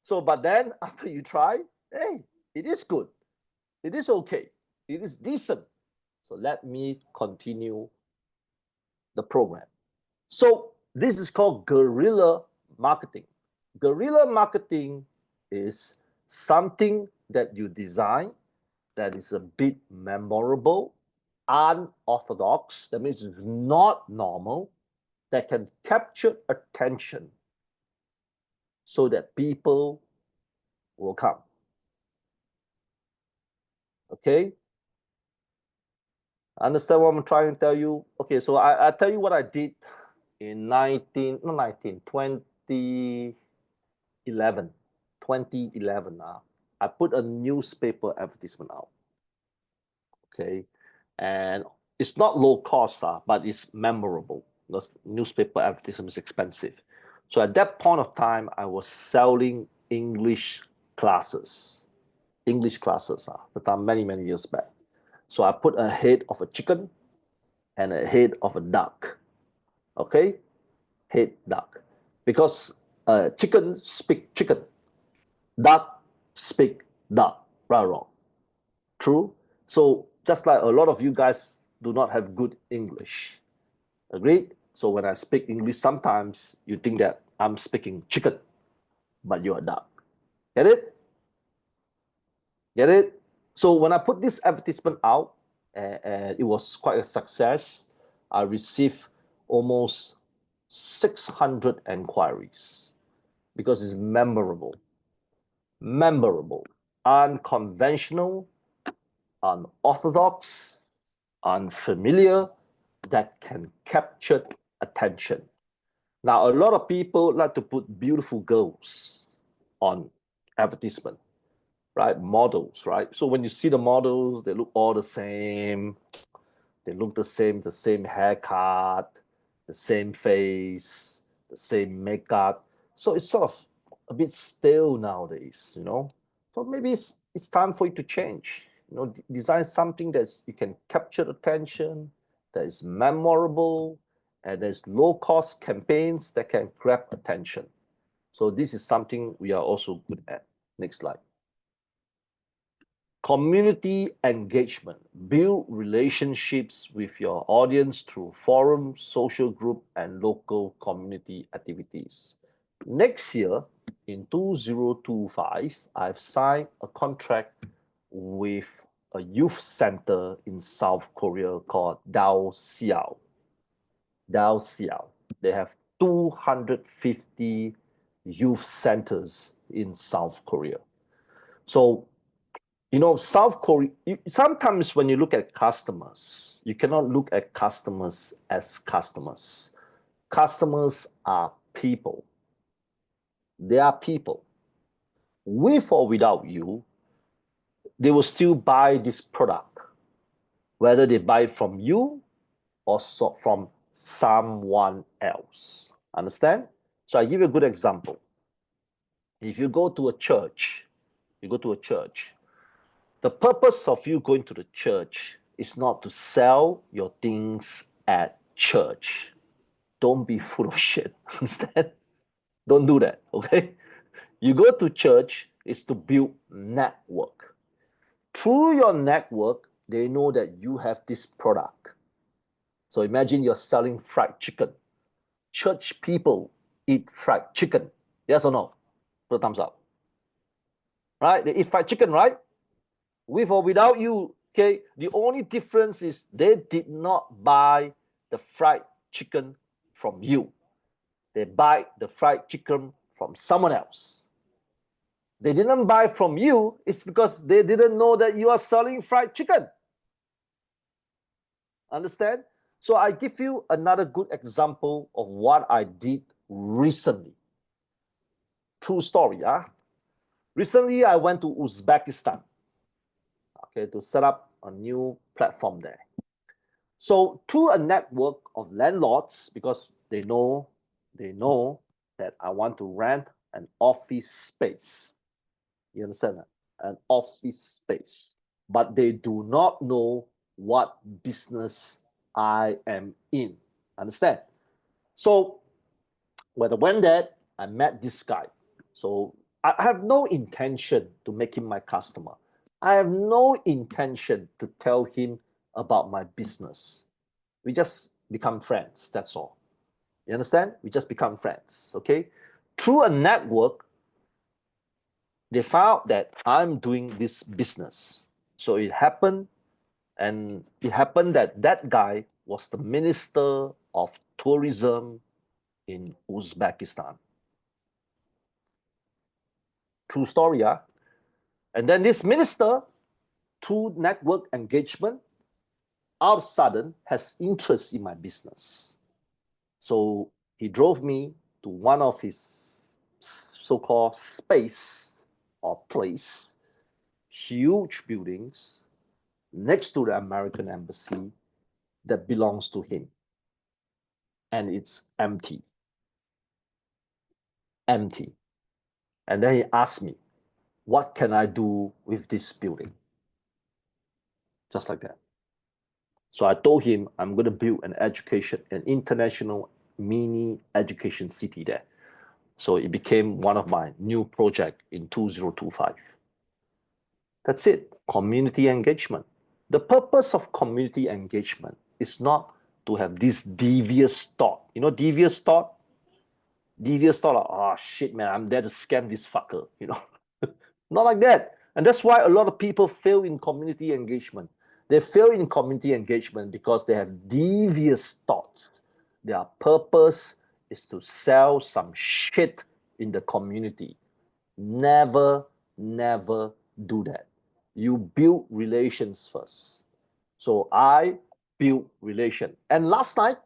So, but then after you try, hey, it is good. It is okay. It is decent. So let me continue the program. So this is called guerrilla marketing. Guerrilla marketing is something that you design that is a bit memorable, unorthodox, that means it's not normal, that can capture attention so that people will come. Okay? Understand what I'm trying to tell you? Okay, so I tell you what I did in 2011. 2011. I put a newspaper advertisement out. Okay, and it's not low cost, but it's memorable. The newspaper advertisement is expensive. So at that point of time, I was selling English classes. That are many, many years back. So I put a head of a chicken and a head of a duck. Okay? Head duck. Because chicken speak chicken. Duck speak duck. Right or wrong? True? So just like a lot of you guys do not have good English. Agreed? So when I speak English, sometimes you think that I'm speaking chicken, but you're a duck. Get it? Get it? So when I put this advertisement out, and it was quite a success, I received almost 600 inquiries because it's memorable, unconventional, unorthodox, unfamiliar, that can capture attention. Now, a lot of people like to put beautiful girls on advertisement, right? Models, right? So when you see the models, they look all the same. They look the same haircut, the same face, the same makeup. So it's sort of a bit stale nowadays, you know? So maybe it's time for you to change. You know, design something that you can capture attention, that is memorable, and there's low-cost campaigns that can grab attention. So this is something we are also good at. Next slide. Community engagement. Build relationships with your audience through forums, social group, and local community activities. Next year, in 2025, I've signed a contract with a youth center in South Korea called Dao Xiao. Dao Xiao. They have 250 youth centers in South Korea. So, you know, South Korea, sometimes when you look at customers, you cannot look at customers as customers. Customers are people. They are people. With or without you, they will still buy this product, whether they buy it from you or from someone else. Understand? So I give you a good example. If you go to a church, the purpose of you going to the church is not to sell your things at church. Don't be full of shit. Understand? Don't do that, okay? You go to church is to build network. Through your network, they know that you have this product. So imagine you're selling fried chicken. Church people eat fried chicken. Yes or no? Put a thumbs up. Right? They eat fried chicken, right? With or without you, okay? The only difference is they did not buy the fried chicken from you. They buy the fried chicken from someone else. They didn't buy from you, it's because they didn't know that you are selling fried chicken. Understand? So I give you another good example of what I did recently. True story, huh? Recently, I went to Uzbekistan, okay, to set up a new platform there. So through a network of landlords, because they know that I want to rent an office space. You understand that? An office space. But they do not know what business I am in. Understand? So when I went there, I met this guy. So I have no intention to make him my customer. I have no intention to tell him about my business. We just become friends, that's all. You understand? We just become friends, okay? Through a network, they found that I'm doing this business. So it happened that that guy was the Minister of Tourism in Uzbekistan. True story, huh? And then this minister, through network engagement, all of a sudden has interest in my business. So he drove me to one of his so-called space or place, huge buildings next to the American embassy that belongs to him. And it's empty. Empty. And then he asked me, what can I do with this building? Just like that. So I told him I'm going to build an international mini education city there. So it became one of my new projects in 2025. That's it, community engagement. The purpose of community engagement is not to have this devious thought. You know, devious thought? Devious thought, like, oh shit, man, I'm there to scam this fucker, you know. Not like that. And that's why a lot of people fail in community engagement. They fail in community engagement because they have devious thoughts. Their purpose is to sell some shit in the community. Never, never do that. You build relations first. So I build relation. And last night,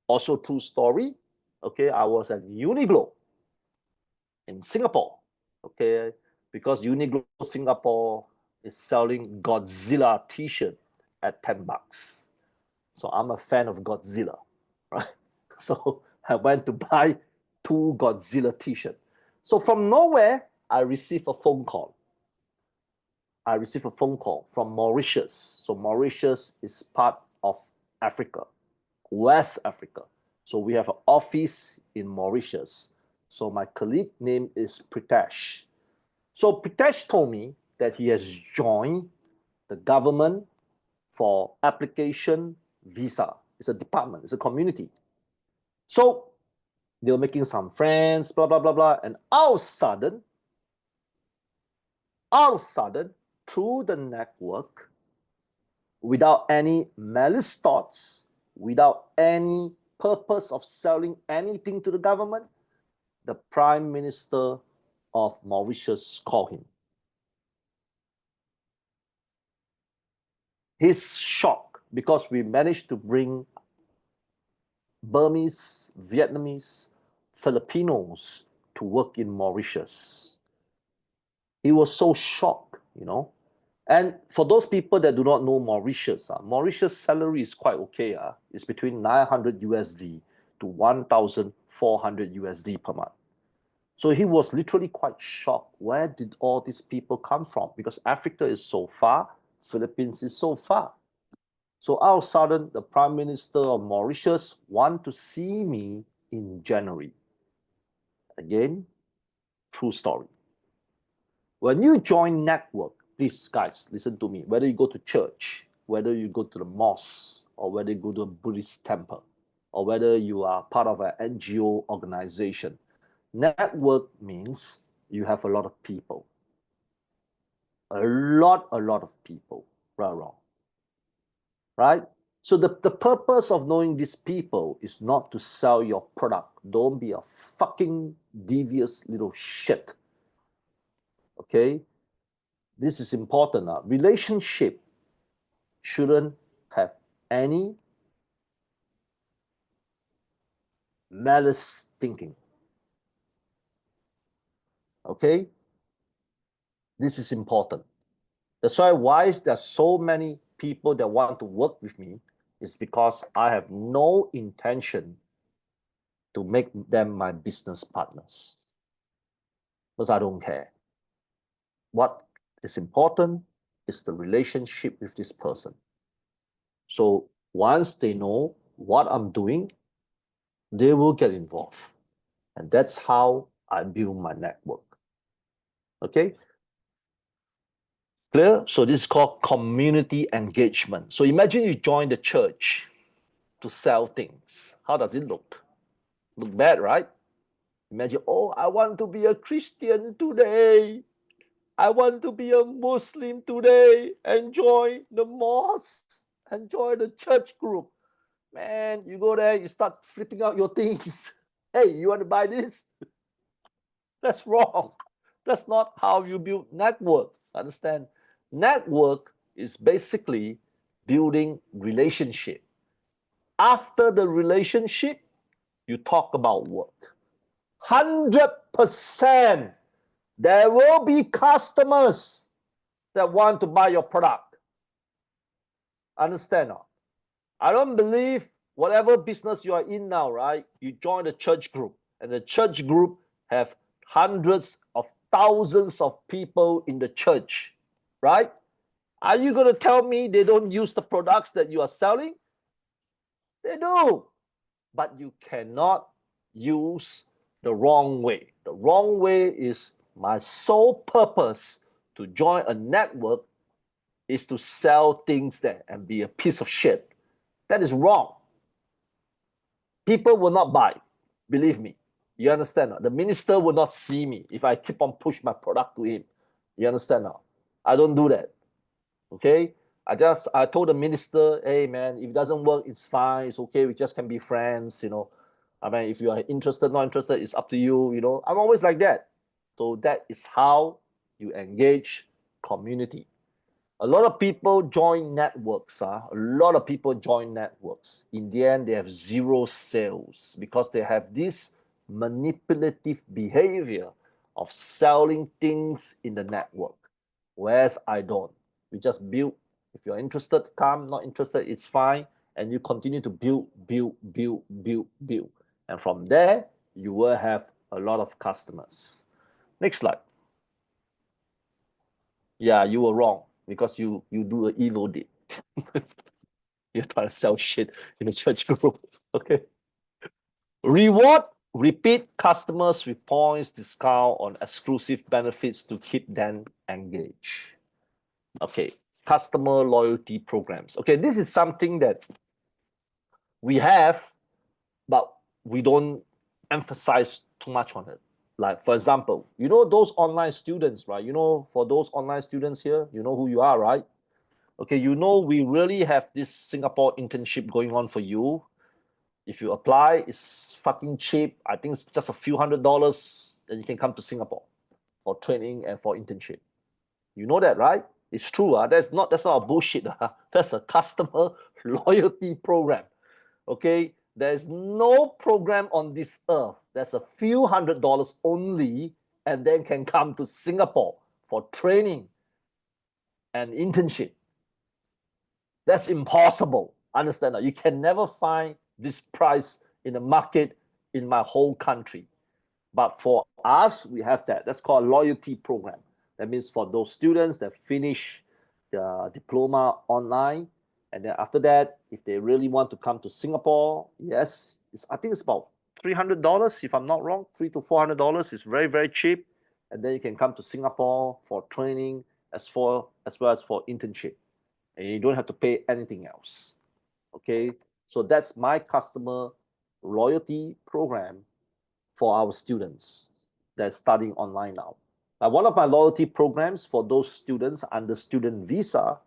also true story, okay, I was at Uniqlo in Singapore, okay, because Uniqlo Singapore is selling Godzilla t-shirt at $10. So I'm a fan of Godzilla, right? So I went to buy 2 Godzilla t-shirts. So from nowhere, I received a phone call. I received a phone call from Mauritius. So Mauritius is part of Africa, West Africa. So we have an office in Mauritius. So my colleague name is Pritesh. So Pritesh told me that he has joined the government for application visa. It's a department, it's a community. So they were making some friends, blah, blah, blah, blah. And all of a sudden, through the network, without any malice thoughts, without any purpose of selling anything to the government, the Prime Minister of Mauritius called him. He's shocked because we managed to bring Burmese, Vietnamese, Filipinos to work in Mauritius. He was so shocked, you know. And for those people that do not know Mauritius, Mauritius salary is quite okay. It's between 900 USD to 1,400 USD per month. So he was literally quite shocked. Where did all these people come from? Because Africa is so far, Philippines is so far. So all of a sudden, the Prime Minister of Mauritius want to see me in January. Again, true story. When you join network, please guys, listen to me. Whether you go to church, whether you go to the mosque, or whether you go to a Buddhist temple, or whether you are part of an NGO organization, network means you have a lot of people. A lot of people, right or wrong. Right? So the purpose of knowing these people is not to sell your product. Don't be a fucking devious little shit. Okay? This is important. Relationship shouldn't have any malice thinking. Okay? This is important. That's why there's so many people that want to work with me is because I have no intention to make them my business partners. Because I don't care. What is important is the relationship with this person. So once they know what I'm doing, they will get involved. And that's how I build my network. Okay? Clear? So this is called community engagement. So imagine you join the church to sell things. How does it look? Look bad, right? Imagine, oh, I want to be a Christian today. I want to be a Muslim today. Enjoy the mosque. Enjoy the church group. Man, you go there, you start flipping out your things. Hey, you want to buy this? That's wrong. That's not how you build network. Understand? Network is basically building relationship. After the relationship, you talk about work. 100% there will be customers that want to buy your product. Understand? I don't believe whatever business you are in now, right? You join the church group, and the church group have hundreds of thousands of people in the church, right? Are you going to tell me they don't use the products that you are selling? They do, but you cannot use the wrong way. The wrong way is my sole purpose to join a network is to sell things there and be a piece of shit. That is wrong. People will not buy. Believe me. You understand? The minister will not see me if I keep on push my product to him. You understand now? I don't do that. Okay? I told the minister, hey man, if it doesn't work, it's fine. It's okay. We just can be friends, you know. I mean, if you are interested, not interested, it's up to you, you know. I'm always like that. So that is how you engage community. A lot of people join networks. A lot of people join networks. In the end, they have zero sales because they have this manipulative behavior of selling things in the network. Whereas I don't. We just build. If you're interested, come. Not interested, it's fine. And you continue to build. And from there, you will have a lot of customers. Next slide. Yeah, you were wrong because you do an evil deed. You're trying to sell shit in the church group. Okay. Reward repeat customers with points, discount on exclusive benefits to keep them engaged. Okay. Customer loyalty programs. Okay, this is something that we have, but we don't emphasize too much on it. Like, for example, you know those online students, right? You know, for those online students here, you know who you are, right? Okay, you know we really have this Singapore internship going on for you. If you apply, it's fucking cheap. I think it's just a few $100s, and you can come to Singapore for training and for internship. You know that, right? It's true. That's not a bullshit. That's a customer loyalty program. Okay, there's no program on this earth that's a few $100s only, and then can come to Singapore for training and internship. That's impossible. Understand that? You can never find this price in the market in my whole country. But for us, we have that. That's called a loyalty program. That means for those students that finish their diploma online, And then after that, if they really want to come to Singapore, yes, I think it's about $300, if I'm not wrong, $300 to $400 is very, very cheap. And then you can come to Singapore for training as well as for internship. And you don't have to pay anything else. Okay, so that's my customer loyalty program for our students that's studying online now. One of my loyalty programs for those students under student visa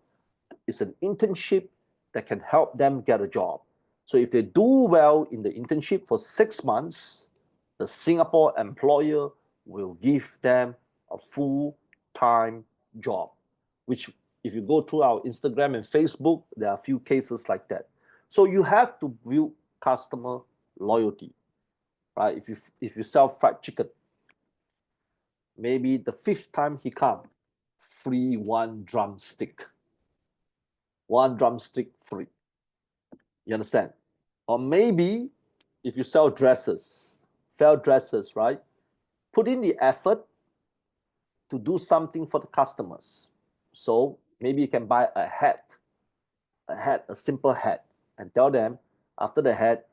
is an internship that can help them get a job. So if they do well in the internship for 6 months, the Singapore employer will give them a full-time job, which if you go through our Instagram and Facebook, there are a few cases like that. So you have to build customer loyalty, right? If you sell fried chicken, maybe the 5th time he come, free one drumstick free. You understand? Or maybe if you sell dresses, right? Put in the effort to do something for the customers. So maybe you can buy a hat, a simple hat, and tell them after the hat,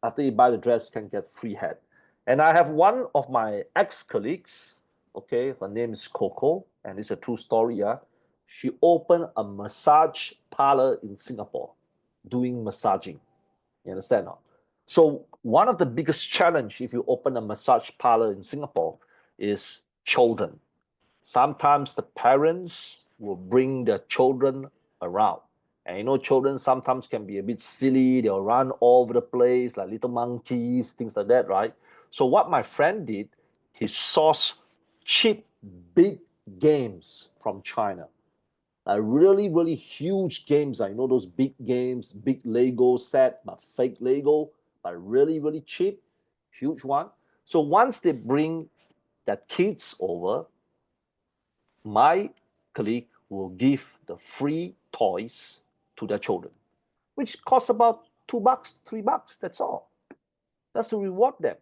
after you buy the dress, you can get free hat. And I have one of my ex-colleagues, okay, her name is Coco, and it's a true story. Yeah, she opened a massage parlor in Singapore, doing massaging. You understand? Now? So one of the biggest challenge if you open a massage parlor in Singapore is children. Sometimes the parents will bring their children around. And you know, children sometimes can be a bit silly. They'll run all over the place like little monkeys, things like that, right? So what my friend did, he sourced cheap, big games from China. Really, really huge games. I know those big games, big Lego set, but fake Lego, but really, really cheap, huge one. So once they bring their kids over, my colleague will give the free toys to their children, which costs about $2, $3. That's all. That's to reward them.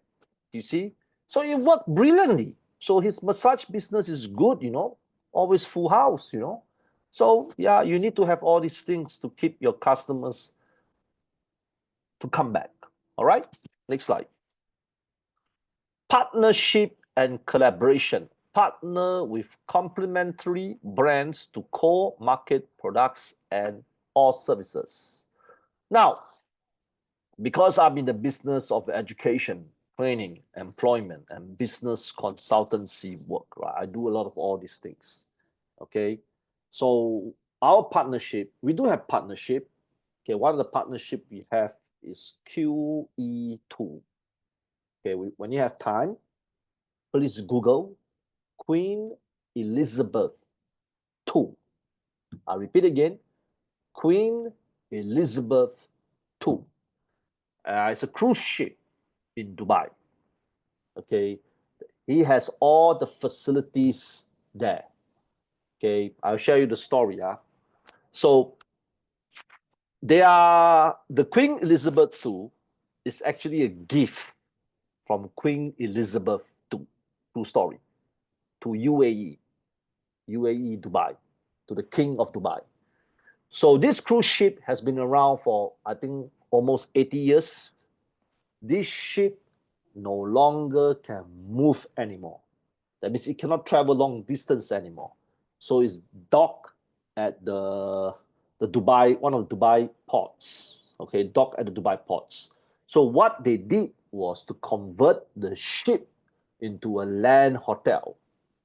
You see? So it worked brilliantly. So his massage business is good, always full house, So yeah, you need to have all these things to keep your customers to come back. All right, next slide. Partnership and collaboration. Partner with complementary brands to co-market products and or services. Now, because I'm in the business of education, training, employment, and business consultancy work, right? I do a lot of all these things. Okay, so our partnership, we do have partnership. Okay, one of the partnership we have is QE2. Okay, when you have time, please Google Queen Elizabeth II. I'll repeat again, Queen Elizabeth II. It's a cruise ship in Dubai. Okay, he has all the facilities there. Okay, I'll share you the story. So the Queen Elizabeth II is actually a gift from Queen Elizabeth II, true story, to UAE Dubai, to the King of Dubai. So this cruise ship has been around for, I think, almost 80 years. This ship no longer can move anymore. That means it cannot travel long distance anymore. So it's docked at the Dubai, one of the Dubai ports. Okay, docked at the Dubai ports. So what they did was to convert the ship into a land hotel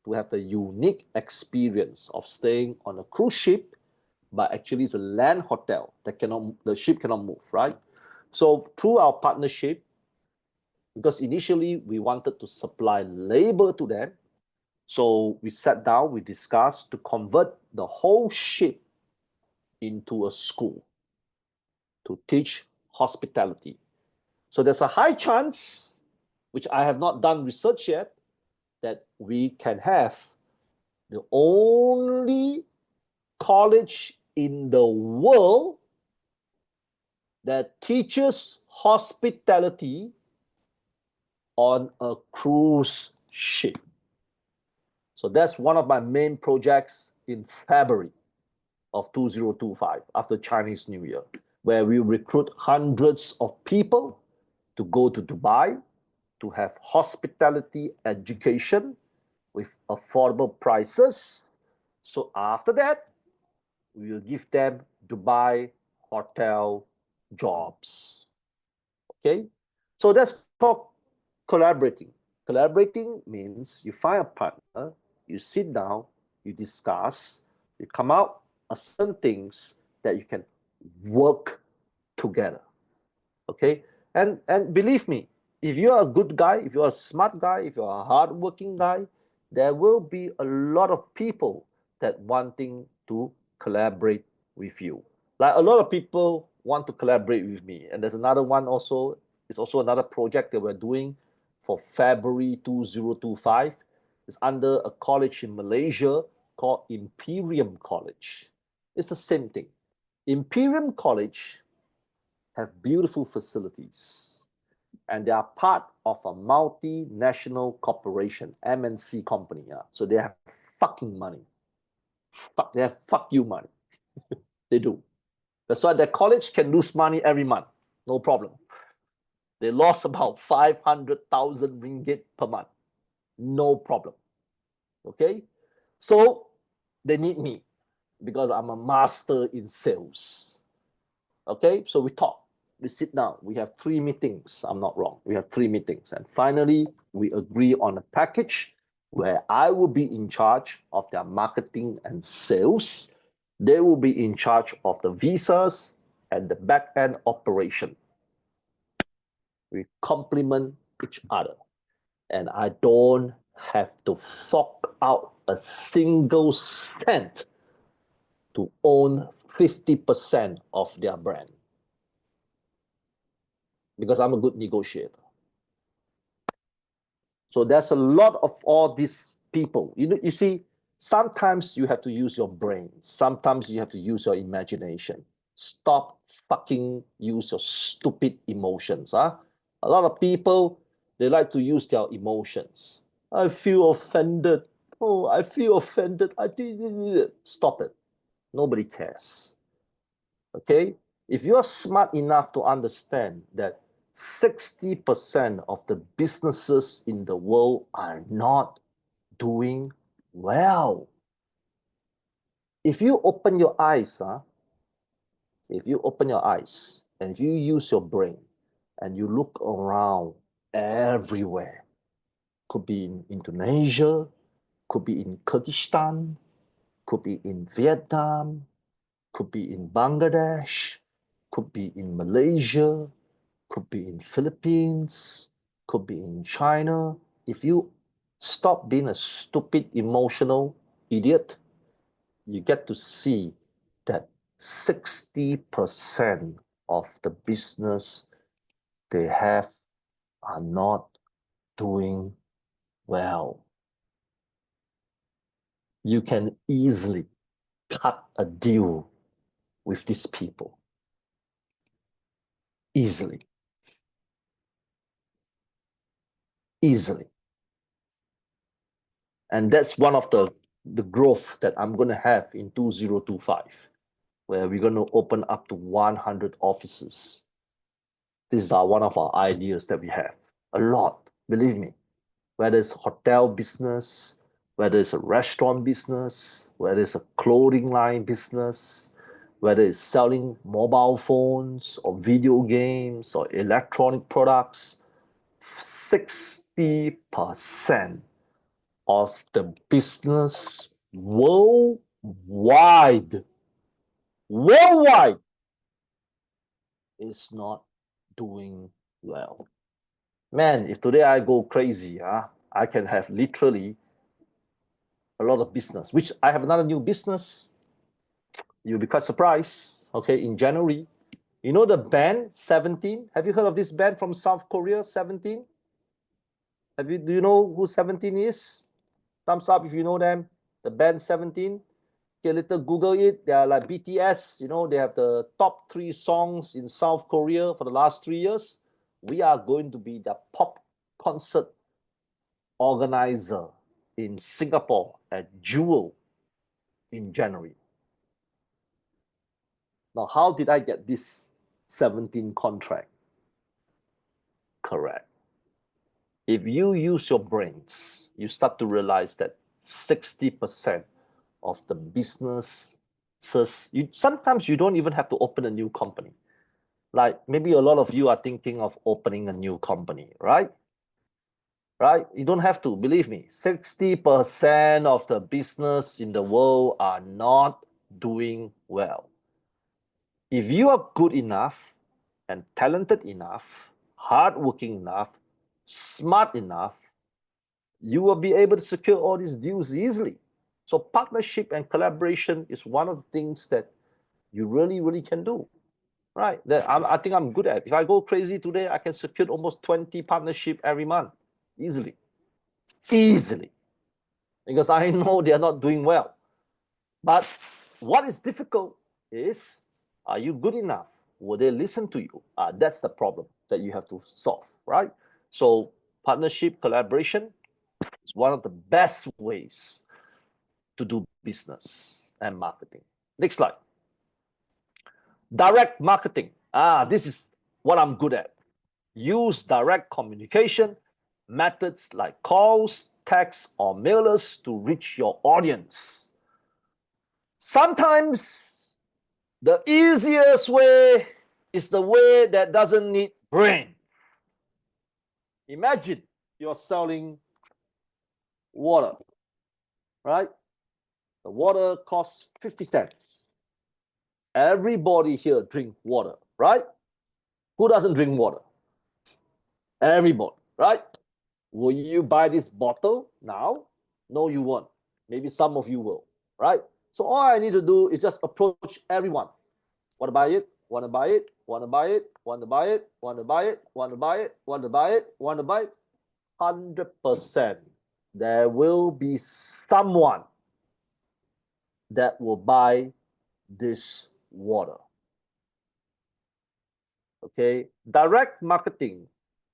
to have the unique experience of staying on a cruise ship, but actually it's a land hotel that the ship cannot move, right? So through our partnership, because initially we wanted to supply labor to them, so we sat down, we discussed to convert the whole ship into a school to teach hospitality. So there's a high chance, which I have not done research yet, that we can have the only college in the world that teaches hospitality on a cruise ship. So that's one of my main projects in February. of 2025 after Chinese New Year, where we recruit hundreds of people to go to Dubai to have hospitality education with affordable prices. So after that, we will give them Dubai hotel jobs. Okay? So that's called collaborating. Collaborating means you find a partner, you sit down, you discuss, you come out with certain things that you can work together. Okay? And believe me, if you're a good guy, if you're a smart guy, if you're a hardworking guy, there will be a lot of people that wanting to collaborate with you. Like a lot of people want to collaborate with me. And there's another one also, it's also another project that we're doing for February 2025. It's under a college in Malaysia called Imperium College. It's the same thing. Imperium College have beautiful facilities, and they are part of a multinational corporation, MNC company. So they have fucking money. They have fuck you money. They do. That's why their college can lose money every month. No problem. They lost about 500,000 ringgit per month. No problem. Okay? So they need me because I'm a master in sales. Okay? So we talk. We sit down. We have 3 meetings. I'm not wrong. We have 3 meetings. And finally, we agree on a package where I will be in charge of their marketing and sales. They will be in charge of the visas and the back-end operation. We complement each other. And I don't have to fork out a single cent to own 50% of their brand. Because I'm a good negotiator. So there's a lot of all these people. You see, sometimes you have to use your brain. Sometimes you have to use your imagination. Stop fucking use your stupid emotions. Huh? A lot of people, they like to use their emotions. I feel offended. Oh, I feel offended. I did. Stop it. Nobody cares. Okay? If you're smart enough to understand that 60% of the businesses in the world are not doing well. If you open your eyes, if you open your eyes and if you use your brain and you look around everywhere, could be in Indonesia, could be in Kyrgyzstan, could be in Vietnam, could be in Bangladesh, could be in Malaysia, could be in Philippines, could be in China. If you stop being a stupid, emotional idiot, you get to see that 60% of the business they have are not doing well. You can easily cut a deal with these people. Easily. Easily. And that's one of the growth that I'm going to have in 2025, where we're going to open up to 100 offices. These are one of our ideas that we have. A lot, believe me. Whether it's hotel business, whether it's a restaurant business, whether it's a clothing line business, whether it's selling mobile phones or video games or electronic products, 60% of the business worldwide is not doing well. Man, if today I go crazy, I can have literally a lot of business, which I have another new business. You'll be quite surprised. Okay, in January, you know the band 17? Have you heard of this band from South Korea, 17? Do you know who 17 is? Thumbs up if you know them. The band 17. Okay, little Google it. They are like BTS. You know, they have the top 3 songs in South Korea for the last 3 years. We are going to be the pop concert organizer in Singapore at Jewel in January. Now, how did I get this 17 contract? Correct. If you use your brains, you start to realize that 60% of the businesses, sometimes you don't even have to open a new company. Like maybe a lot of you are thinking of opening a new company, right? Right? You don't have to, believe me. 60% of the business in the world are not doing well. If you are good enough and talented enough, hardworking enough, smart enough, you will be able to secure all these deals easily. So partnership and collaboration is one of the things that you really, really can do, right? That I think I'm good at. If I go crazy today, I can secure almost 20 partnership every month, easily, because I know they are not doing well. But what is difficult is, are you good enough? Will they listen to you? That's the problem that you have to solve, right? So partnership, collaboration is one of the best ways to do business and marketing. Next slide. Direct marketing. This is what I'm good at. Use direct communication methods like calls, texts, or mailers to reach your audience. Sometimes the easiest way is the way that doesn't need brain. Imagine you're selling water, right? The water costs 50 cents. Everybody here drink water, right? Who doesn't drink water? Everybody, right? Will you buy this bottle now? No, you won't. Maybe some of you will, right? So all I need to do is just approach everyone. Want to buy it? Want to buy it? Want to buy it? Want to buy it? Want to buy it? Want to buy it? Want to buy it? Want to buy it? 100%. There will be someone that will buy this water. Okay, direct marketing,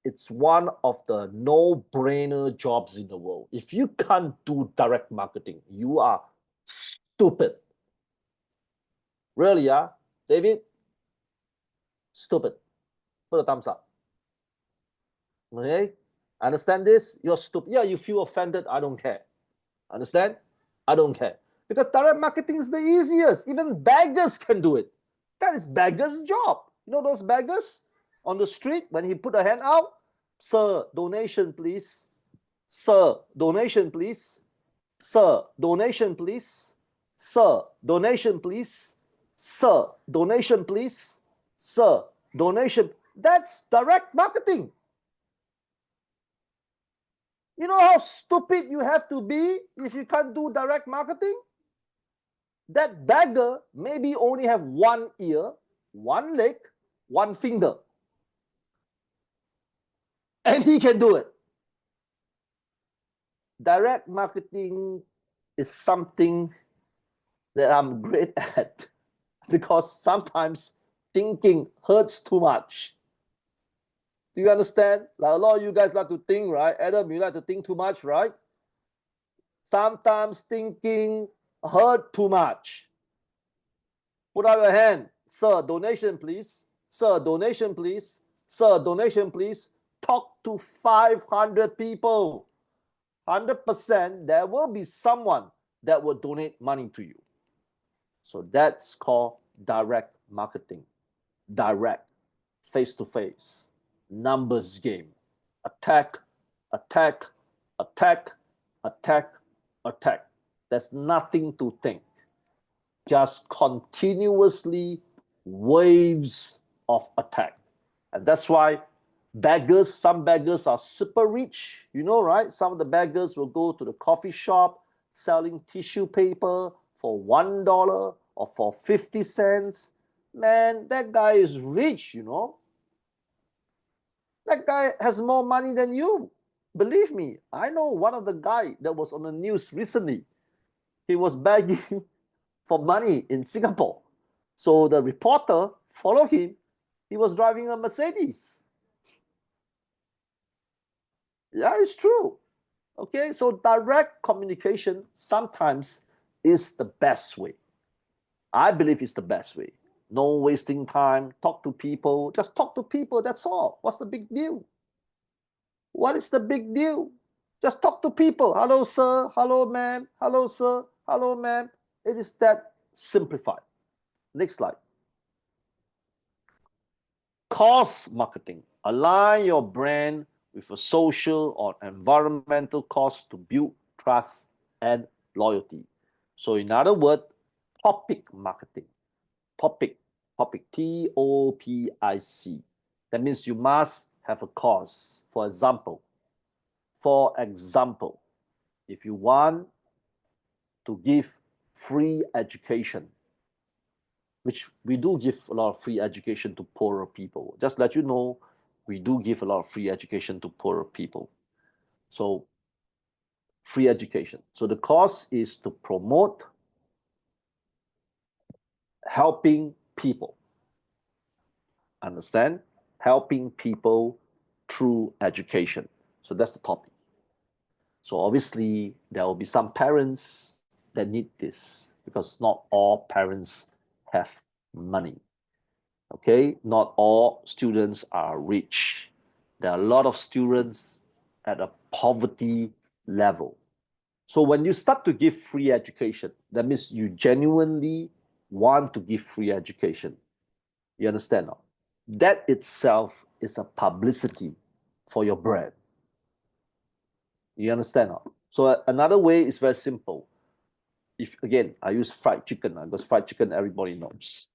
it's one of the no-brainer jobs in the world. If you can't do direct marketing, you are stupid. Really, David? Stupid. Put a thumbs up. Okay, understand this? You're stupid. Yeah, you feel offended. I don't care. Understand? I don't care. Because direct marketing is the easiest. Even beggars can do it. That is beggar's job. You know those beggars on the street when he put a hand out? Sir, donation please. Sir, donation please. Sir, donation please. Sir, donation please. Sir, donation please. Sir, donation. That's direct marketing. You know how stupid you have to be if you can't do direct marketing? That beggar maybe only have one ear, one leg, one finger. And he can do it. Direct marketing is something that I'm great at because sometimes thinking hurts too much. Do you understand? Like a lot of you guys like to think, right? Adam, you like to think too much, right? Sometimes thinking hurt too much. Put up your hand. Sir, donation please. Sir, donation please. Sir, donation please. Talk to 500 people. 100% there will be someone that will donate money to you. So that's called direct marketing. Direct, face-to-face, numbers game. Attack, attack, attack, attack, attack. There's nothing to think. Just continuously waves of attack. And that's why beggars, some beggars are super rich, you know, right? Some of the beggars will go to the coffee shop selling tissue paper for $1 or for 50 cents. Man, that guy is rich, you know. That guy has more money than you. Believe me, I know one of the guy that was on the news recently. He was begging for money in Singapore. So the reporter followed him. He was driving a Mercedes. Yeah, it's true. Okay, so direct communication sometimes is the best way. I believe it's the best way. No wasting time. Talk to people. Just talk to people. That's all. What's the big deal? What is the big deal? Just talk to people. Hello, sir. Hello, ma'am. Hello, sir. Hello, ma'am. It is that simplified. Next slide. Cost marketing. Align your brand with a social or environmental cost to build trust and loyalty. So in other words, topic marketing. Topic, T-O-P-I-C. That means you must have a cause. For example, if you want to give free education, which we do give a lot of free education to poorer people. Just let you know, we do give a lot of free education to poorer people. So free education. So the cause is to promote helping people. Understand? Helping people through education. So that's the topic. So obviously there will be some parents that need this because not all parents have money. Okay, not all students are rich. There are a lot of students at a poverty level. So when you start to give free education, that means you genuinely want to give free education. You understand? No? That itself is a publicity for your brand. You understand? No? So another way is very simple. If again, I use fried chicken because fried chicken everybody knows.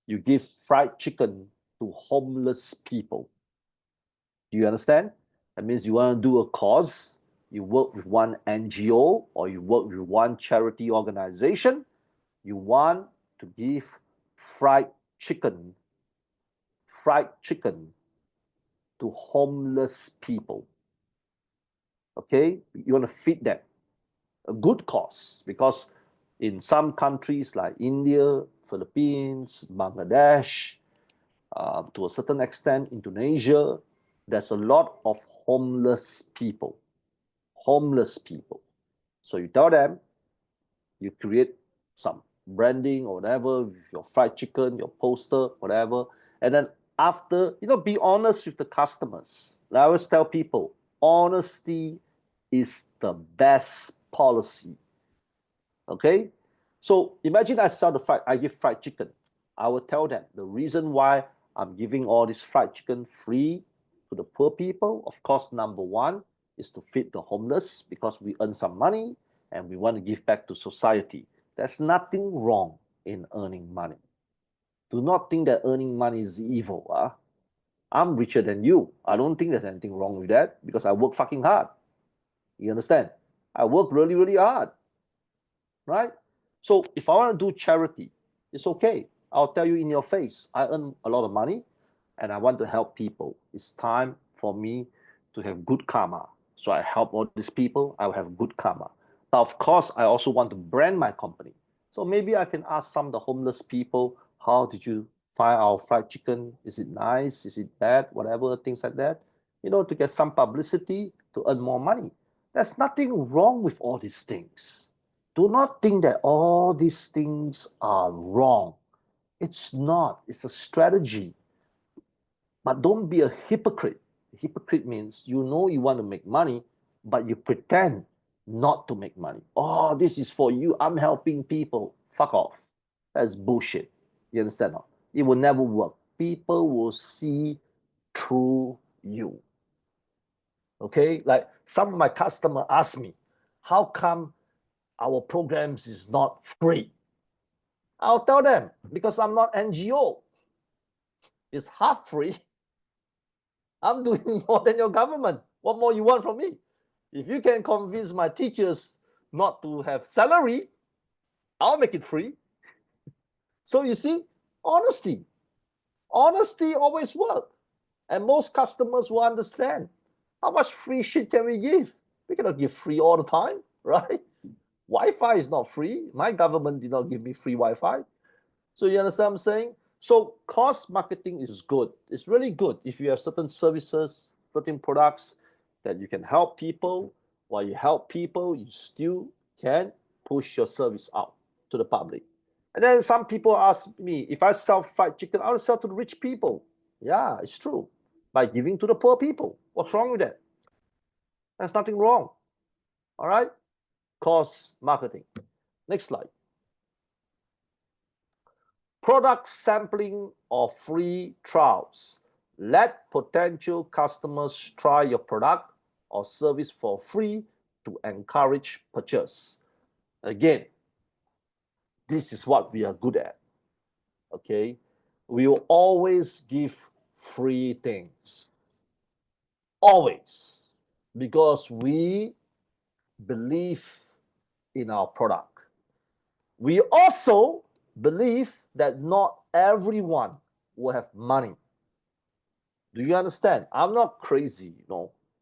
You give fried chicken to homeless people. Do you understand? That means you want to do a cause, you work with one NGO or you work with one charity organization, you want to give fried chicken to homeless people. Okay? You want to feed them. A good cause, because in some countries like India, Philippines, Bangladesh, to a certain extent, Indonesia, there's a lot of homeless people. So you tell them, you create some branding or whatever with your fried chicken, your poster, whatever. And then after, be honest with the customers. I always tell people, honesty is the best policy. Okay? So imagine I give fried chicken. I will tell them the reason why I'm giving all this fried chicken free to the poor people. Of course, number one is to feed the homeless because we earn some money and we want to give back to society. There's nothing wrong in earning money. Do not think that earning money is evil. I'm richer than you. I don't think there's anything wrong with that because I work fucking hard. You understand? I work really, really hard. Right? So if I want to do charity, it's okay. I'll tell you in your face, I earn a lot of money and I want to help people. It's time for me to have good karma. So I help all these people, I will have good karma. Now, of course, I also want to brand my company. So maybe I can ask some of the homeless people, how did you find our fried chicken? Is it nice? Is it bad? Whatever, things like that. To get some publicity, to earn more money. There's nothing wrong with all these things. Do not think that all these things are wrong. It's not. It's a strategy. But don't be a hypocrite. Hypocrite means you know you want to make money, but you pretend not to make money. Oh, this is for you. I'm helping people. Fuck off. That's bullshit. You understand? No? It will never work. People will see through you. Okay? Like some of my customers ask me, how come our programs is not free? I'll tell them, because I'm not NGO. It's half free. I'm doing more than your government. What more you want from me? If you can convince my teachers not to have salary, I'll make it free. So you see, honesty always works. And most customers will understand. How much free shit can we give? We cannot give free all the time, right? Wi-Fi is not free. My government did not give me free Wi-Fi. So you understand what I'm saying? So cost marketing is good. It's really good if you have certain services, certain products that you can help people. While you help people, you still can push your service out to the public. And then some people ask me, if I sell fried chicken, I will sell to the rich people. Yeah, it's true. By giving to the poor people. What's wrong with that? There's nothing wrong. All right? Cost marketing. Next slide. Product sampling or free trials. Let potential customers try your product or service for free to encourage purchase. Again, this is what we are good at. Okay? We will always give free things. Always. Because we believe in our product. We also believe that not everyone will have money. Do you understand? I'm not crazy,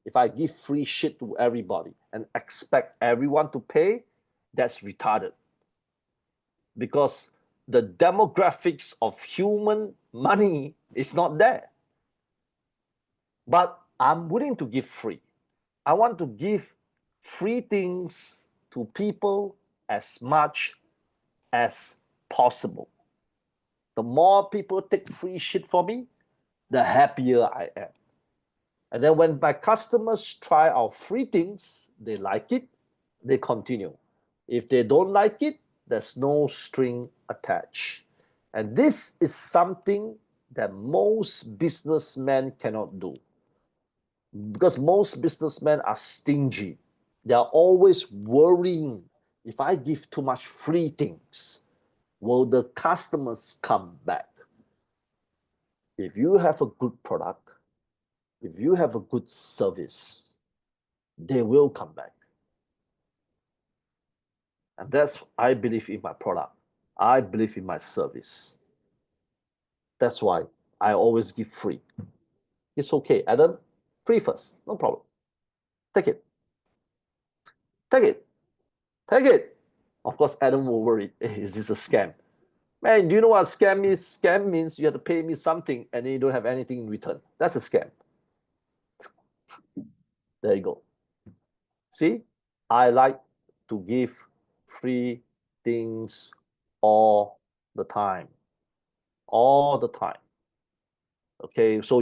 If I give free shit to everybody and expect everyone to pay, that's retarded. Because the demographics of human money is not there. But I'm willing to give free. I want to give free things to people as much as possible. The more people take free shit from me, the happier I am. And then when my customers try our free things, they like it, they continue. If they don't like it, there's no string attached. And this is something that most businessmen cannot do. Because most businessmen are stingy. They are always worrying, if I give too much free things, will the customers come back? If you have a good product, if you have a good service, they will come back. And that's, I believe in my product. I believe in my service. That's why I always give free. It's okay, Adam, free first, no problem. Take it. Take it. Take it. Of course, Adam will worry, is this a scam? Man, do you know what a scam is? Scam means you have to pay me something and then you don't have anything in return. That's a scam. There you go. See, I like to give free things all the time. All the time. Okay, so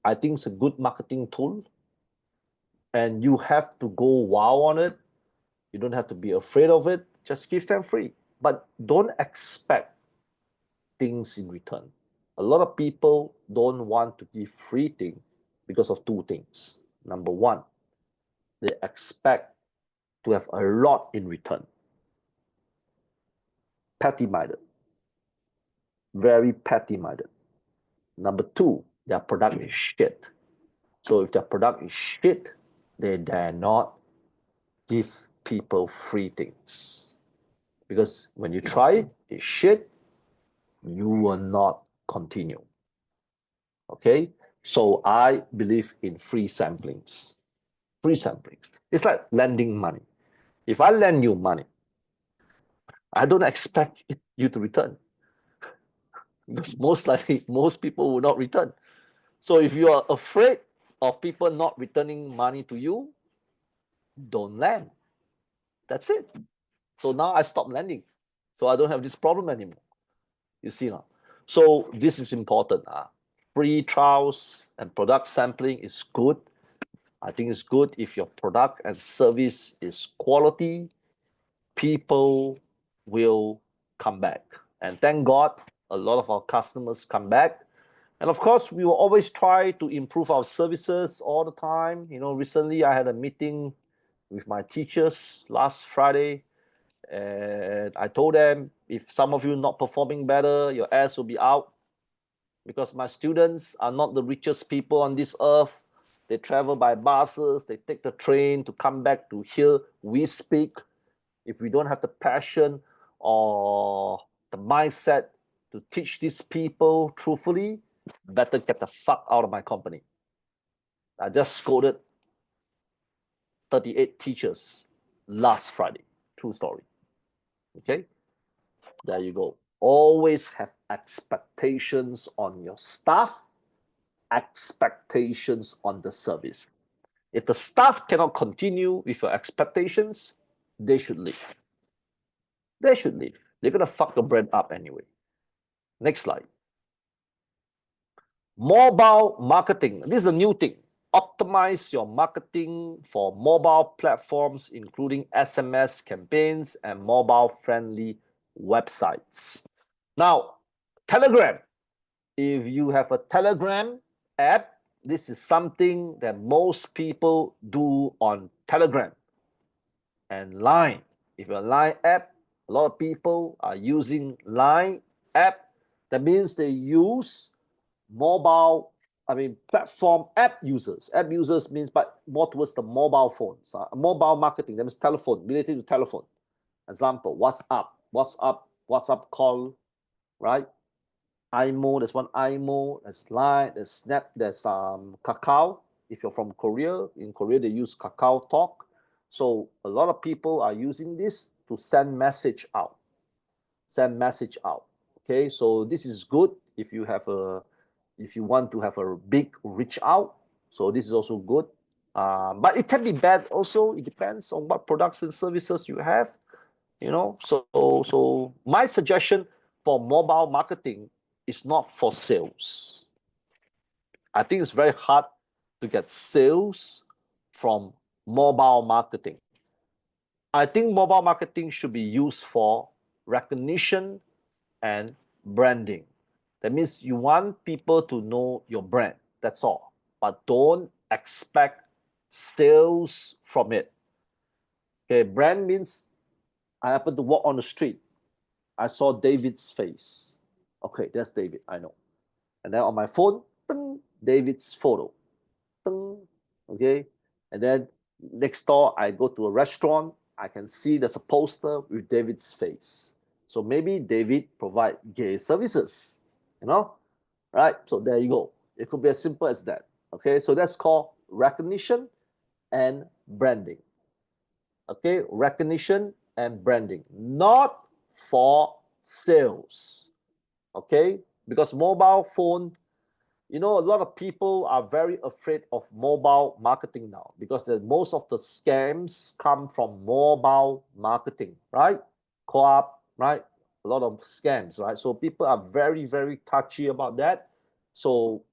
I think it's a good marketing tool. And you have to go wow on it. You don't have to be afraid of it. Just give them free. But don't expect things in return. A lot of people don't want to give free things because of two things. Number one, they expect to have a lot in return. Petty-minded. Very petty-minded. Number two, their product is shit. So if their product is shit, they dare not give people free things. Because when you try it, it's shit, you will not continue. Okay? So I believe in free samplings. Free samplings. It's like lending money. If I lend you money, I don't expect you to return. Because most likely, most people will not return. So if you are afraid of people not returning money to you, don't lend. That's it. So now I stop lending. So I don't have this problem anymore. You see now. So this is important. Free trials and product sampling is good. I think it's good if your product and service is quality, people will come back. And thank God, a lot of our customers come back. And of course, we will always try to improve our services all the time. Recently I had a meeting with my teachers last Friday, and I told them, if some of you not performing better, your ass will be out. Because my students are not the richest people on this earth. They travel by buses, they take the train to come back to hear we speak. If we don't have the passion or the mindset to teach these people truthfully, better get the fuck out of my company. I just scolded 38 teachers last Friday. True story. Okay? There you go. Always have expectations on your staff, expectations on the service. If the staff cannot continue with your expectations, they should leave. They should leave. They're gonna fuck your brand up anyway. Next slide. Mobile marketing. This is a new thing. Optimize your marketing for mobile platforms, including SMS campaigns and mobile-friendly websites. Now, Telegram. If you have a Telegram app, this is something that most people do on Telegram. And Line. If you're a Line app, a lot of people are using Line app. That means they use platform app users. App users means, but more towards the mobile phones. Mobile marketing, that means telephone, related to telephone. Example, WhatsApp call, right? IMO, there's one IMO, there's Line, there's Snap, there's Kakao. If you're from Korea, in Korea they use Kakao Talk. So a lot of people are using this to send message out. Okay, so this is good if you want to have a big reach out. So this is also good, but it can be bad also. It depends on what products and services you have. So my suggestion for mobile marketing is not for sales. I think it's very hard to get sales from mobile marketing. I think mobile marketing should be used for recognition and branding. That means you want people to know your brand. That's all. But don't expect sales from it. Okay, brand means I happen to walk on the street. I saw David's face. Okay, that's David, I know. And then on my phone, ding, David's photo. Ding, okay, and then next door, I go to a restaurant. I can see there's a poster with David's face. So maybe David provide gay services, right? So there you go. It could be as simple as that. Okay, so that's called recognition and branding. Okay, recognition and branding, not for sales. Okay, because mobile phone, a lot of people are very afraid of mobile marketing now because most of the scams come from mobile marketing, right? Co-op, right? A lot of scams, right? So people are very, very touchy about that. So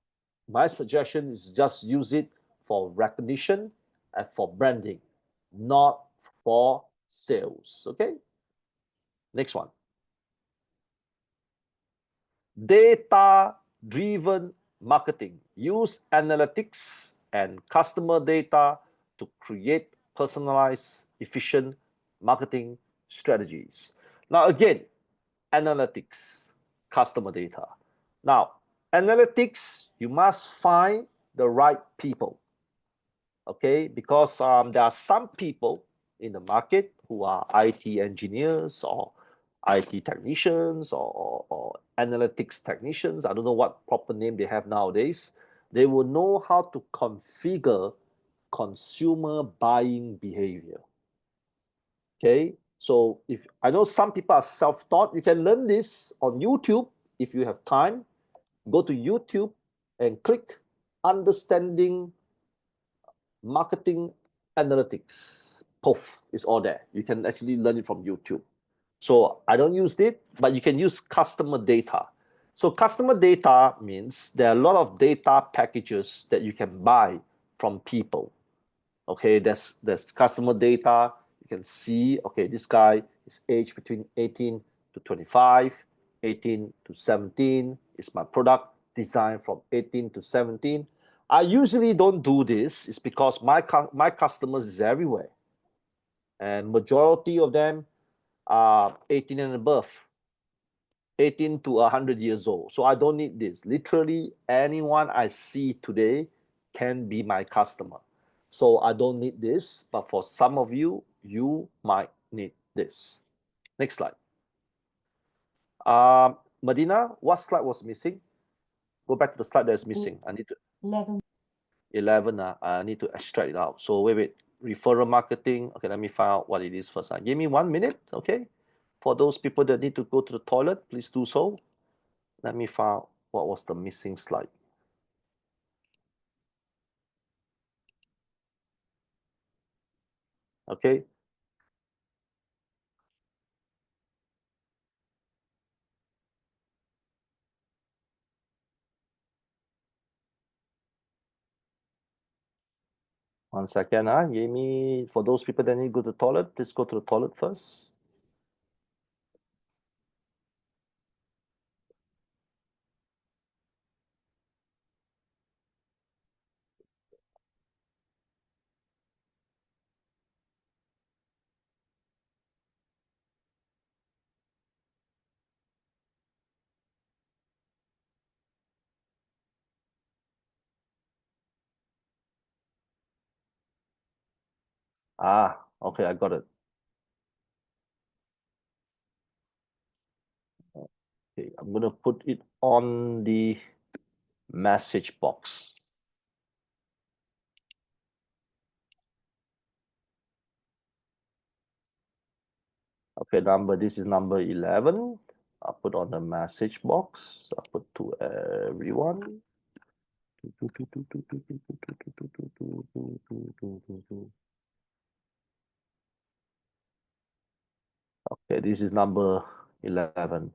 my suggestion is just use it for recognition and for branding, not for sales. Okay. Next one. Data-driven marketing. Use analytics and customer data to create personalized, efficient marketing strategies. Now, again, analytics, customer data. Now, analytics, you must find the right people. Okay, because there are some people in the market who are IT engineers or IT technicians or analytics technicians. I don't know what proper name they have nowadays. They will know how to configure consumer buying behavior. Okay, so if I know some people are self-taught, you can learn this on YouTube if you have time. Go to YouTube and click understanding marketing analytics. Poof, it's all there. You can actually learn it from YouTube. So I don't use it, but you can use customer data. So customer data means there are a lot of data packages that you can buy from people. Okay, there's customer data. You can see, okay, this guy is aged between 18 to 25, 18 to 17 is my product designed from 18 to 17. I usually don't do this. It's because my customers is everywhere, and majority of them are 18 and above, 18 to 100 years old. So I don't need this. Literally anyone I see today can be my customer. So I don't need this, but for some of you, you might need this. Next slide. Medina, what slide was missing? Go back to the slide that's missing. I need to 11. I need to extract it out. So wait. Referral marketing. Okay, let me find out what it is first. Give me 1 minute, okay? For those people that need to go to the toilet, please do so. Let me find out what was the missing slide. Okay. 1 second, Jamie, for those people that need to go to the toilet, please go to the toilet first. Okay, I got it. Okay, I'm gonna put it on the message box. Okay, this is number 11. I'll put on the message box. I'll put to everyone. Okay, this is number 11.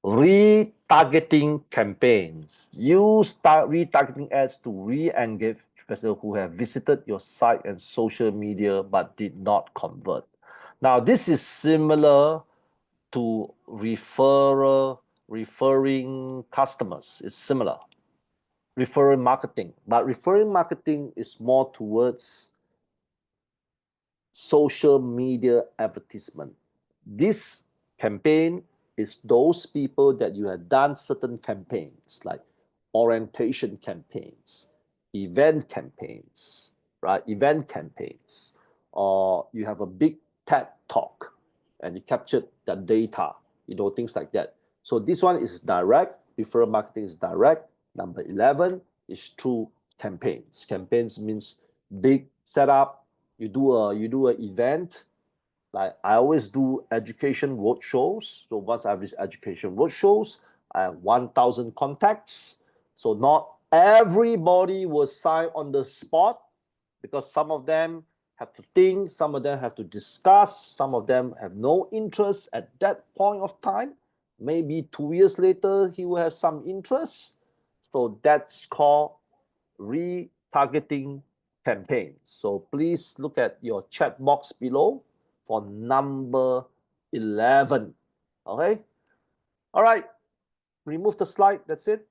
Retargeting campaigns. Use retargeting ads to re-engage visitors who have visited your site and social media but did not convert. Now, this is similar to referring customers. It's similar. Referring marketing, but referring marketing is more towards social media advertisement. This campaign is those people that you have done certain campaigns like orientation campaigns, event campaigns, right? Event campaigns, or you have a big TED talk and you captured the data, things like that. So this one is direct, referral marketing is direct. Number 11 is through campaigns. Campaigns means big setup. You do an event. Like I always do education roadshows. So once I have these education roadshows, I have 1,000 contacts. So not everybody will sign on the spot because some of them have to think, some of them have to discuss, some of them have no interest at that point of time. Maybe 2 years later, he will have some interest. So that's called retargeting campaign. So please look at your chat box below for number 11. Okay? All right. Remove the slide. That's it.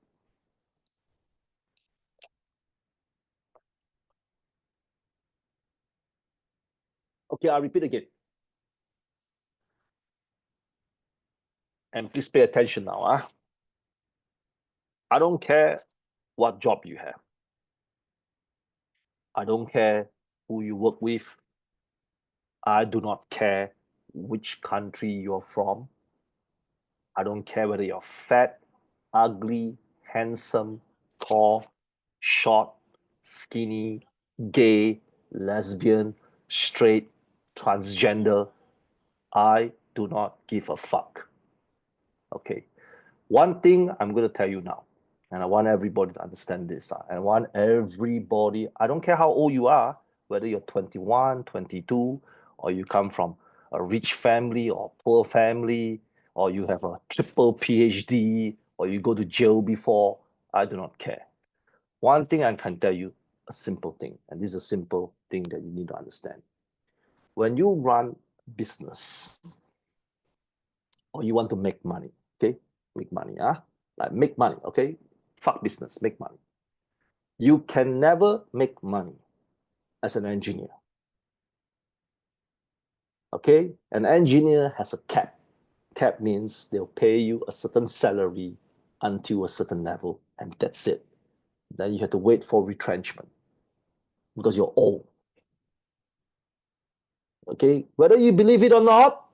Okay, I'll repeat again. And please pay attention now. I don't care what job you have. I don't care who you work with. I do not care which country you're from. I don't care whether you're fat, ugly, handsome, tall, short, skinny, gay, lesbian, straight, transgender. I do not give a fuck. Okay. One thing I'm going to tell you now, and I want everybody to understand this. And I want everybody, I don't care how old you are, whether you're 21, 22, or you come from a rich family or poor family, or you have a triple PhD, or you go to jail before, I do not care. One thing I can tell you, a simple thing, and this is a simple thing that you need to understand. When you run business, or you want to make money, okay? Make money, like make money, okay? Fuck business, make money. You can never make money as an engineer. Okay? An engineer has a cap. Cap means they'll pay you a certain salary until a certain level, and that's it. Then you have to wait for retrenchment because you're old. Okay? Whether you believe it or not,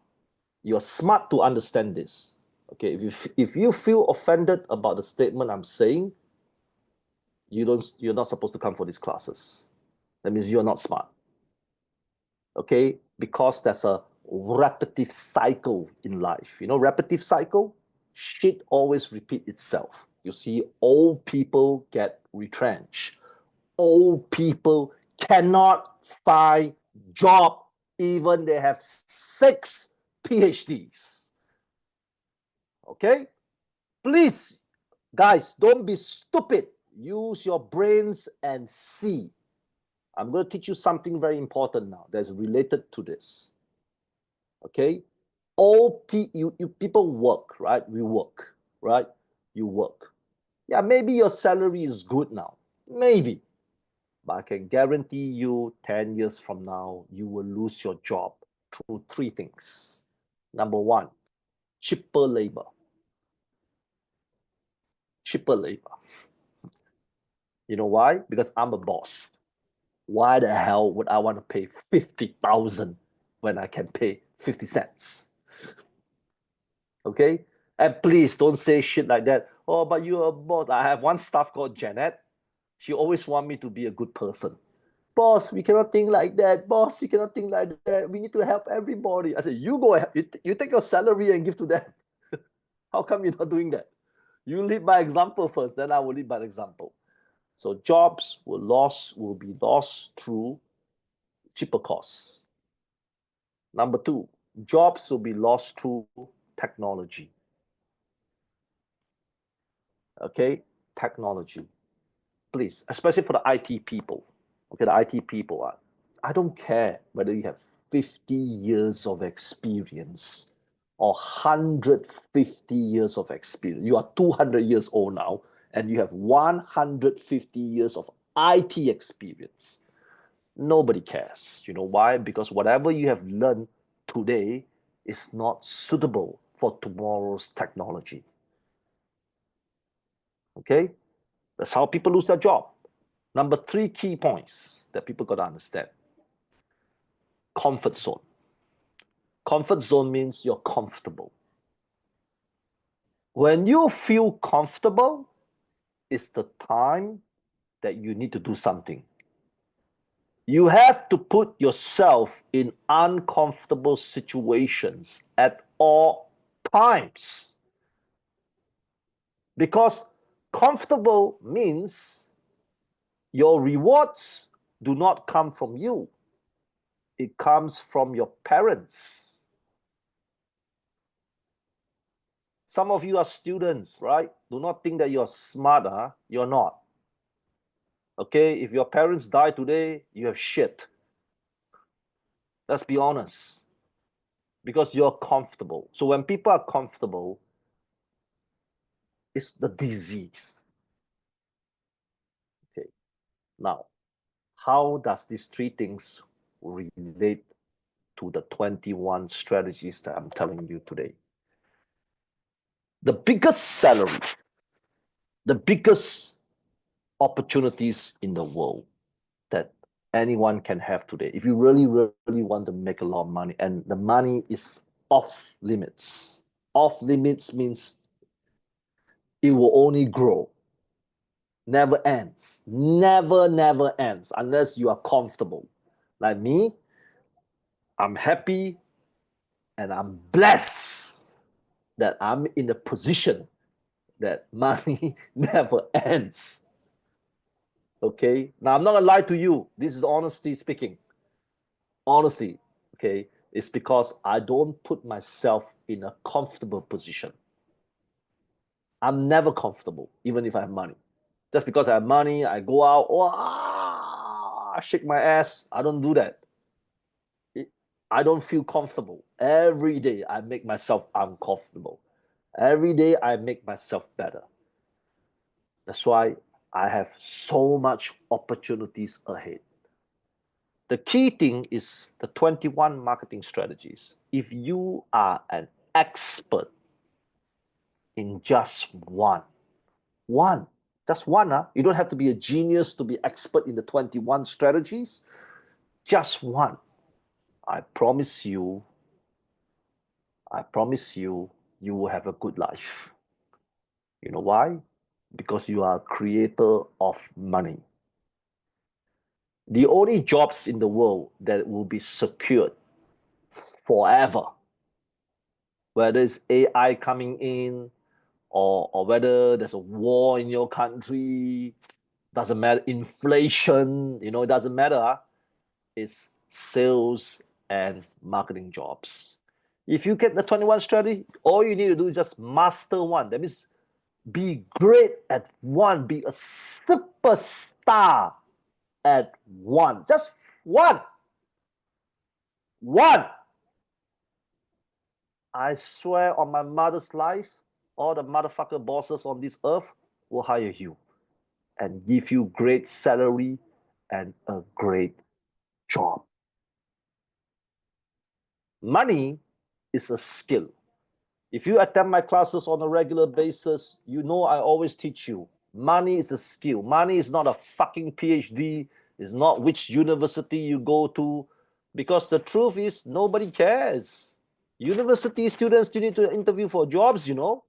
you're smart to understand this. Okay, if you feel offended about the statement I'm saying, you're not supposed to come for these classes. That means you're not smart. Okay, because there's a repetitive cycle in life. Repetitive cycle, shit always repeat itself. You see, old people get retrenched. Old people cannot find job even they have 6 PhDs. Okay, please, guys, don't be stupid. Use your brains and see. I'm going to teach you something very important now that's related to this. Okay? People work, right? We work, right? You work. Yeah, maybe your salary is good now. Maybe. But I can guarantee you 10 years from now, you will lose your job through three things. Number one, cheaper labor. Cheaper labor. You know why? Because I'm a boss. Why the hell would I want to pay 50,000 when I can pay 50 cents? Okay? And please don't say shit like that. Oh, but you're a boss. I have one staff called Janet. She always want me to be a good person. Boss, we cannot think like that. Boss, we cannot think like that. We need to help everybody. I said, you go ahead. You take your salary and give to them. How come you're not doing that? You lead by example first, then I will lead by example. So jobs will be lost through cheaper costs. Number two, jobs will be lost through technology. Okay, technology. Please, especially for the IT people. Okay, the IT people are. I don't care whether you have 50 years of experience or 150 years of experience. You are 200 years old now and you have 150 years of IT experience. Nobody cares. You know why? Because whatever you have learned today is not suitable for tomorrow's technology. Okay? That's how people lose their job. Number three key points that people got to understand. Comfort zone. Comfort zone means you're comfortable. When you feel comfortable, it's the time that you need to do something. You have to put yourself in uncomfortable situations at all times. Because comfortable means your rewards do not come from you. It comes from your parents. Some of you are students, right? Do not think that you're smart, huh? You're not. Okay, if your parents die today, you have shit. Let's be honest. Because you're comfortable. So when people are comfortable, it's the disease. Okay. Now, how does these three things relate to the 21 strategies that I'm telling you today? The biggest salary, the biggest opportunities in the world that anyone can have today. If you really, really want to make a lot of money, and the money is off limits. Off limits means it will only grow. Never ends. Never ends unless you are comfortable. Like me, I'm happy and I'm blessed that I'm in a position that money never ends. Okay? Now, I'm not gonna lie to you. This is honesty speaking. Honesty, okay? It's because I don't put myself in a comfortable position. I'm never comfortable, even if I have money. Just because I have money, I go out, I shake my ass. I don't do that. I don't feel comfortable. Every day I make myself uncomfortable. Every day I make myself better. That's why I have so much opportunities ahead. The key thing is the 21 marketing strategies. If you are an expert in just just one, you don't have to be a genius to be expert in the 21 strategies, just one. I promise you, you will have a good life. You know why? Because you are a creator of money. The only jobs in the world that will be secured forever, whether it's AI coming in or whether there's a war in your country, doesn't matter, inflation, it doesn't matter, it's sales and marketing jobs. If you get the 21 strategy, all you need to do is just master one. That means be great at one, be a superstar at one. Just one. One. I swear on my mother's life, all the motherfucker bosses on this earth will hire you and give you great salary and a great job. Money is a skill. If you attend my classes on a regular basis, you know I always teach you. Money is a skill. Money is not a fucking PhD. It's not which university you go to. Because the truth is, nobody cares. University students still need to interview for jobs, you know.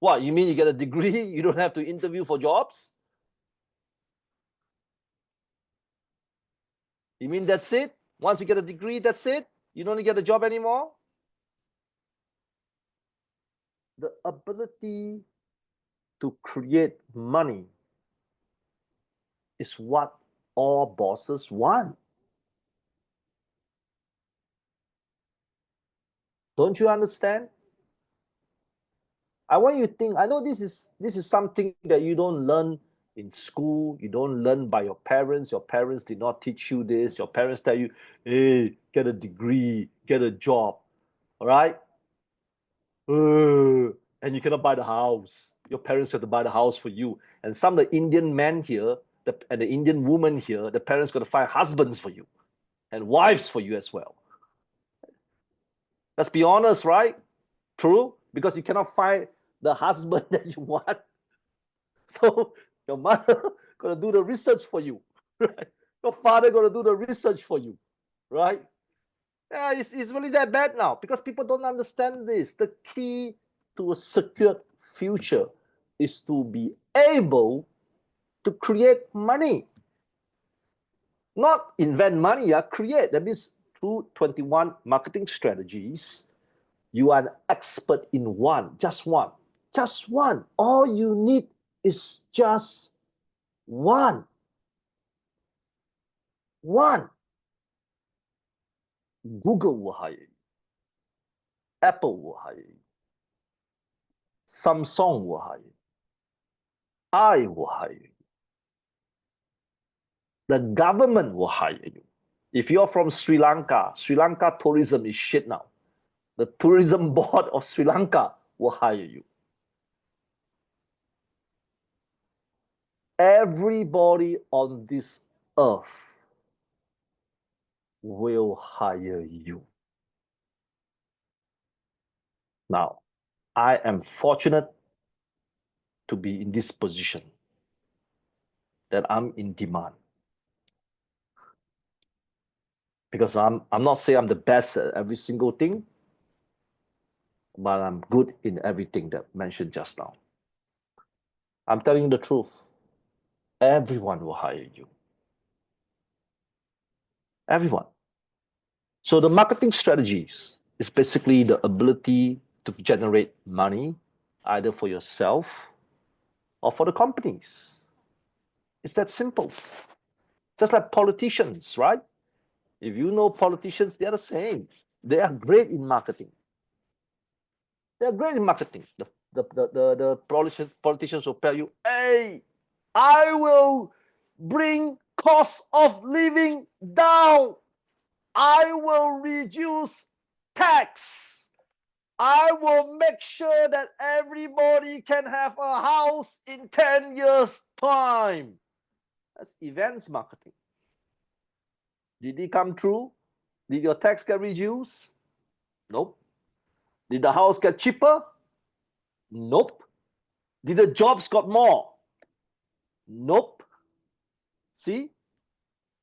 What, you mean you get a degree, you don't have to interview for jobs? You mean that's it? Once you get a degree, that's it? You don't get a job anymore? The ability to create money is what all bosses want. Don't you understand? I want you to think, I know this is something that you don't learn in school, you don't learn by your parents did not teach you this, your parents tell you, hey, get a degree, get a job, all right? And you cannot buy the house. Your parents have to buy the house for you. And some of the Indian men here, and the Indian woman here, the parents got to find husbands for you and wives for you as well. Let's be honest, right? True? Because you cannot find the husband that you want. So your mother gonna do the research for you. Right? Your father gonna do the research for you, right? Yeah, it's really that bad now because people don't understand this. The key to a secure future is to be able to create money. Not invent money, create. That means through 21 marketing strategies, you are an expert in one, just one. Just one. All you need is just one. One. Google will hire you. Apple will hire you. Samsung will hire you. I will hire you. The government will hire you. If you're from Sri Lanka tourism is shit now. The tourism board of Sri Lanka will hire you. Everybody on this earth will hire you. Now, I am fortunate to be in this position, that I'm in demand. Because I'm not saying I'm the best at every single thing, but I'm good in everything that I mentioned just now. I'm telling you the truth. Everyone will hire you. Everyone. So the marketing strategies is basically the ability to generate money, either for yourself or for the companies. It's that simple. Just like politicians, right? If you know politicians, they're the same. They are great in marketing. They're great in marketing. The politicians will tell you, hey, I will bring cost of living down. I will reduce tax. I will make sure that everybody can have a house in 10 years' time. That's events marketing. Did it come true? Did your tax get reduced? Nope. Did the house get cheaper? Nope. Did the jobs got more? Nope. See?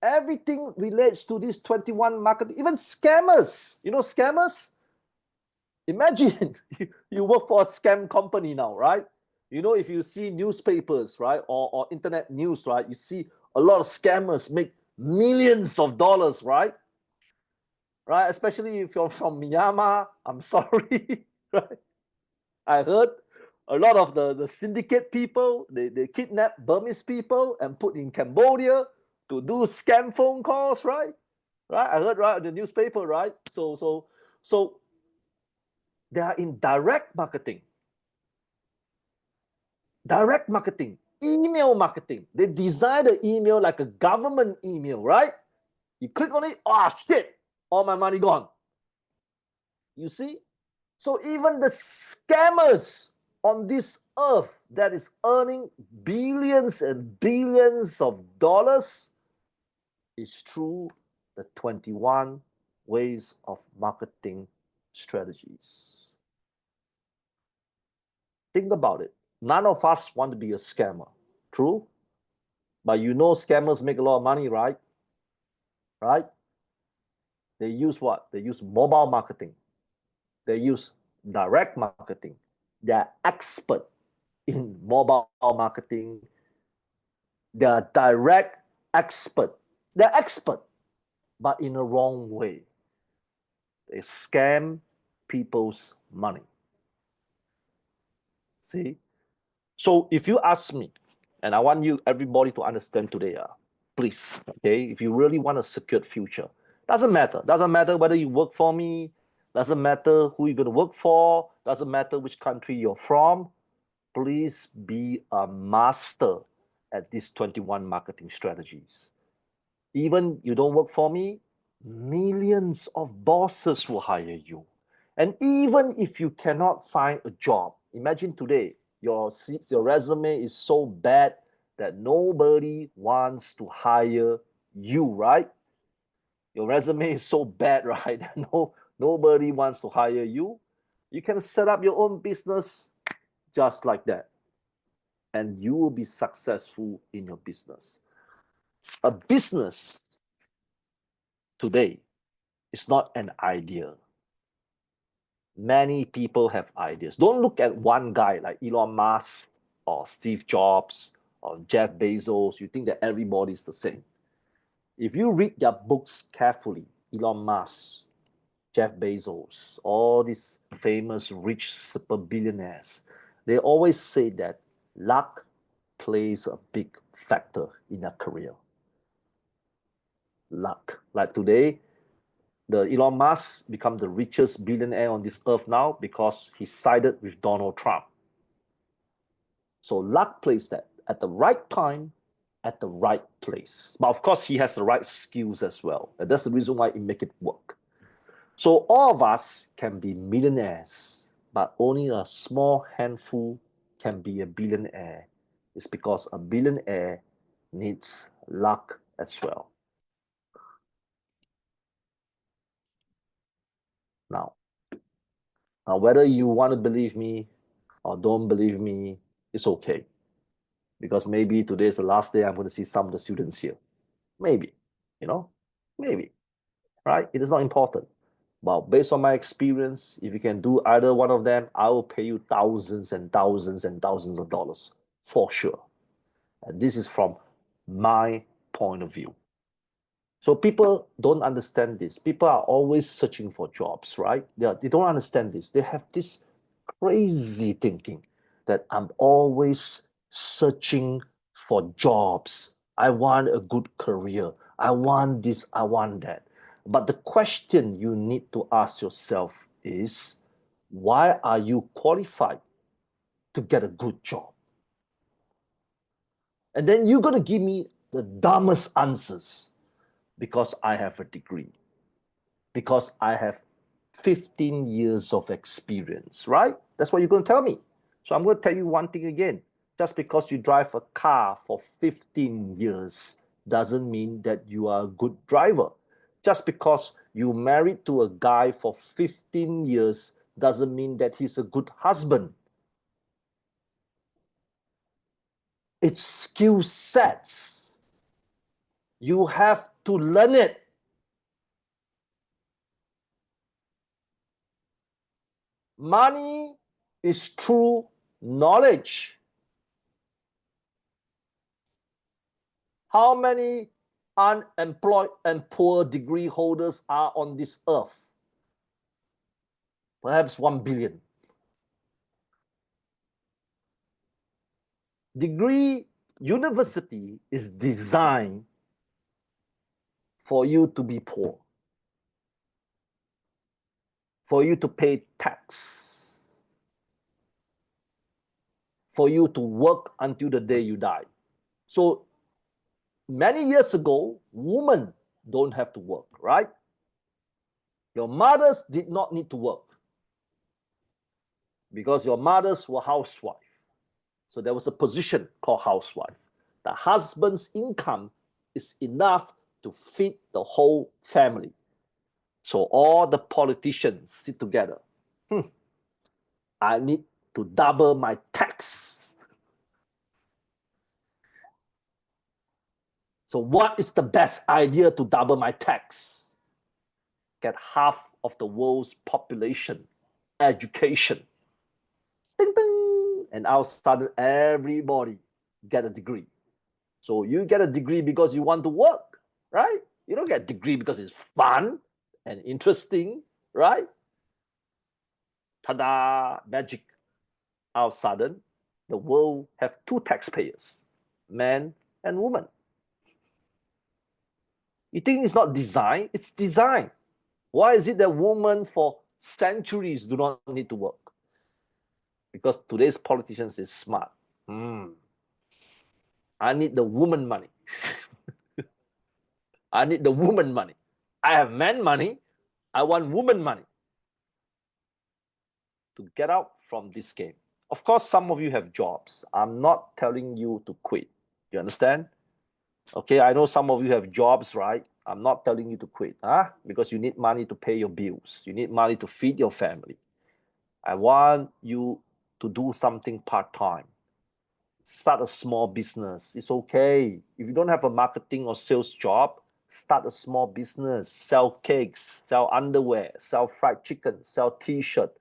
Everything relates to this 21 marketing, even scammers. You know scammers? Imagine you work for a scam company now, right? You know, if you see newspapers, right, or internet news, right, you see a lot of scammers make millions of dollars, right? Right? Especially if you're from Myanmar, I'm sorry, right? I heard a lot of the syndicate people, they kidnap Burmese people and put in Cambodia to do scam phone calls, right? Right? I heard right in the newspaper, right? So they are in direct marketing. Direct marketing. email marketing. They design the email like a government email, right? You click on it, oh shit, all my money gone. You see? So even the scammers on this earth that is earning billions and billions of dollars is through the 21 ways of marketing strategies. Think about it. None of us want to be a scammer. True? But you know scammers make a lot of money, right? Right? They use what? They use mobile marketing. They use direct marketing. They're expert in mobile marketing. They're direct expert. They're expert, but in a wrong way. They scam people's money. See? So if you ask me, and I want you, everybody, to understand today, please, okay, if you really want a secured future, doesn't matter whether you work for me, doesn't matter who you're going to work for, doesn't matter which country you're from, please be a master at these 21 marketing strategies. Even you don't work for me, millions of bosses will hire you. And even if you cannot find a job, imagine today, your resume is so bad that nobody wants to hire you, right? Your resume is so bad, right? Nobody wants to hire you. You can set up your own business just like that, and you will be successful in your business. A business today is not an idea. Many people have ideas. Don't look at one guy like Elon Musk or Steve Jobs or Jeff Bezos. You think that everybody's the same. If you read their books carefully, Elon Musk, Jeff Bezos, all these famous rich super billionaires, they always say that luck plays a big factor in their career. Luck. Like today, the Elon Musk become the richest billionaire on this earth now because he sided with Donald Trump. So luck plays that at the right time, at the right place. But of course, he has the right skills as well. And that's the reason why he make it work. So all of us can be millionaires, but only a small handful can be a billionaire. It's because a billionaire needs luck as well. Now, whether you want to believe me or don't believe me, it's okay. Because maybe today is the last day I'm going to see some of the students here. Maybe, maybe, right? It is not important. But based on my experience, if you can do either one of them, I will pay you thousands and thousands and thousands of dollars for sure. And this is from my point of view. So people don't understand this. People are always searching for jobs, right? They don't understand this. They have this crazy thinking that I'm always searching for jobs. I want a good career. I want this, I want that. But the question you need to ask yourself is, why are you qualified to get a good job? And then you're going to give me the dumbest answers. Because I have a degree. Because I have 15 years of experience, right? That's what you're going to tell me. So I'm going to tell you one thing again. Just because you drive a car for 15 years doesn't mean that you are a good driver. Just because you married to a guy for 15 years doesn't mean that he's a good husband. It's skill sets. You have to learn it. Money is true knowledge. How many unemployed and poor degree holders are on this earth? Perhaps 1 billion. Degree university is designed for you to be poor, for you to pay tax, for you to work until the day you die. So many years ago, women don't have to work, right? Your mothers did not need to work because your mothers were housewife. So there was a position called housewife. The husband's income is enough to feed the whole family. So all the politicians sit together. I need to double my tax. So what is the best idea to double my tax? Get half of the world's population education. Ding, ding. And all of a sudden, everybody get a degree. So you get a degree because you want to work, right? You don't get a degree because it's fun and interesting, right? Ta-da, magic. All of a sudden, the world have two taxpayers, man and woman. You think it's not design? It's design. Why is it that women for centuries do not need to work? Because today's politicians is smart. I need the woman money. I need the woman money. I have man money. I want woman money to get out from this game. Of course, some of you have jobs. I'm not telling you to quit. You understand? Okay, I know some of you have jobs, right? I'm not telling you to quit, because you need money to pay your bills. You need money to feed your family. I want you to do something part-time. Start a small business. It's okay. If you don't have a marketing or sales job, start a small business. Sell cakes, sell underwear, sell fried chicken, sell t-shirt,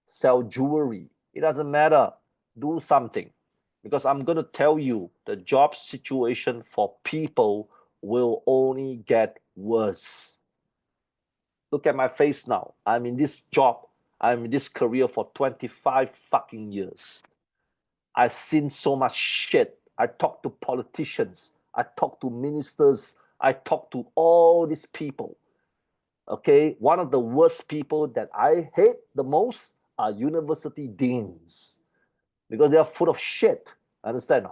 sell jewelry. It doesn't matter. Do something. Because I'm going to tell you, the job situation for people will only get worse. Look at my face now. I'm in this job. I'm in this career for 25 fucking years. I've seen so much shit. I talk to politicians. I talk to ministers. I talk to all these people. Okay, one of the worst people that I hate the most are university deans because they are full of shit. Understand?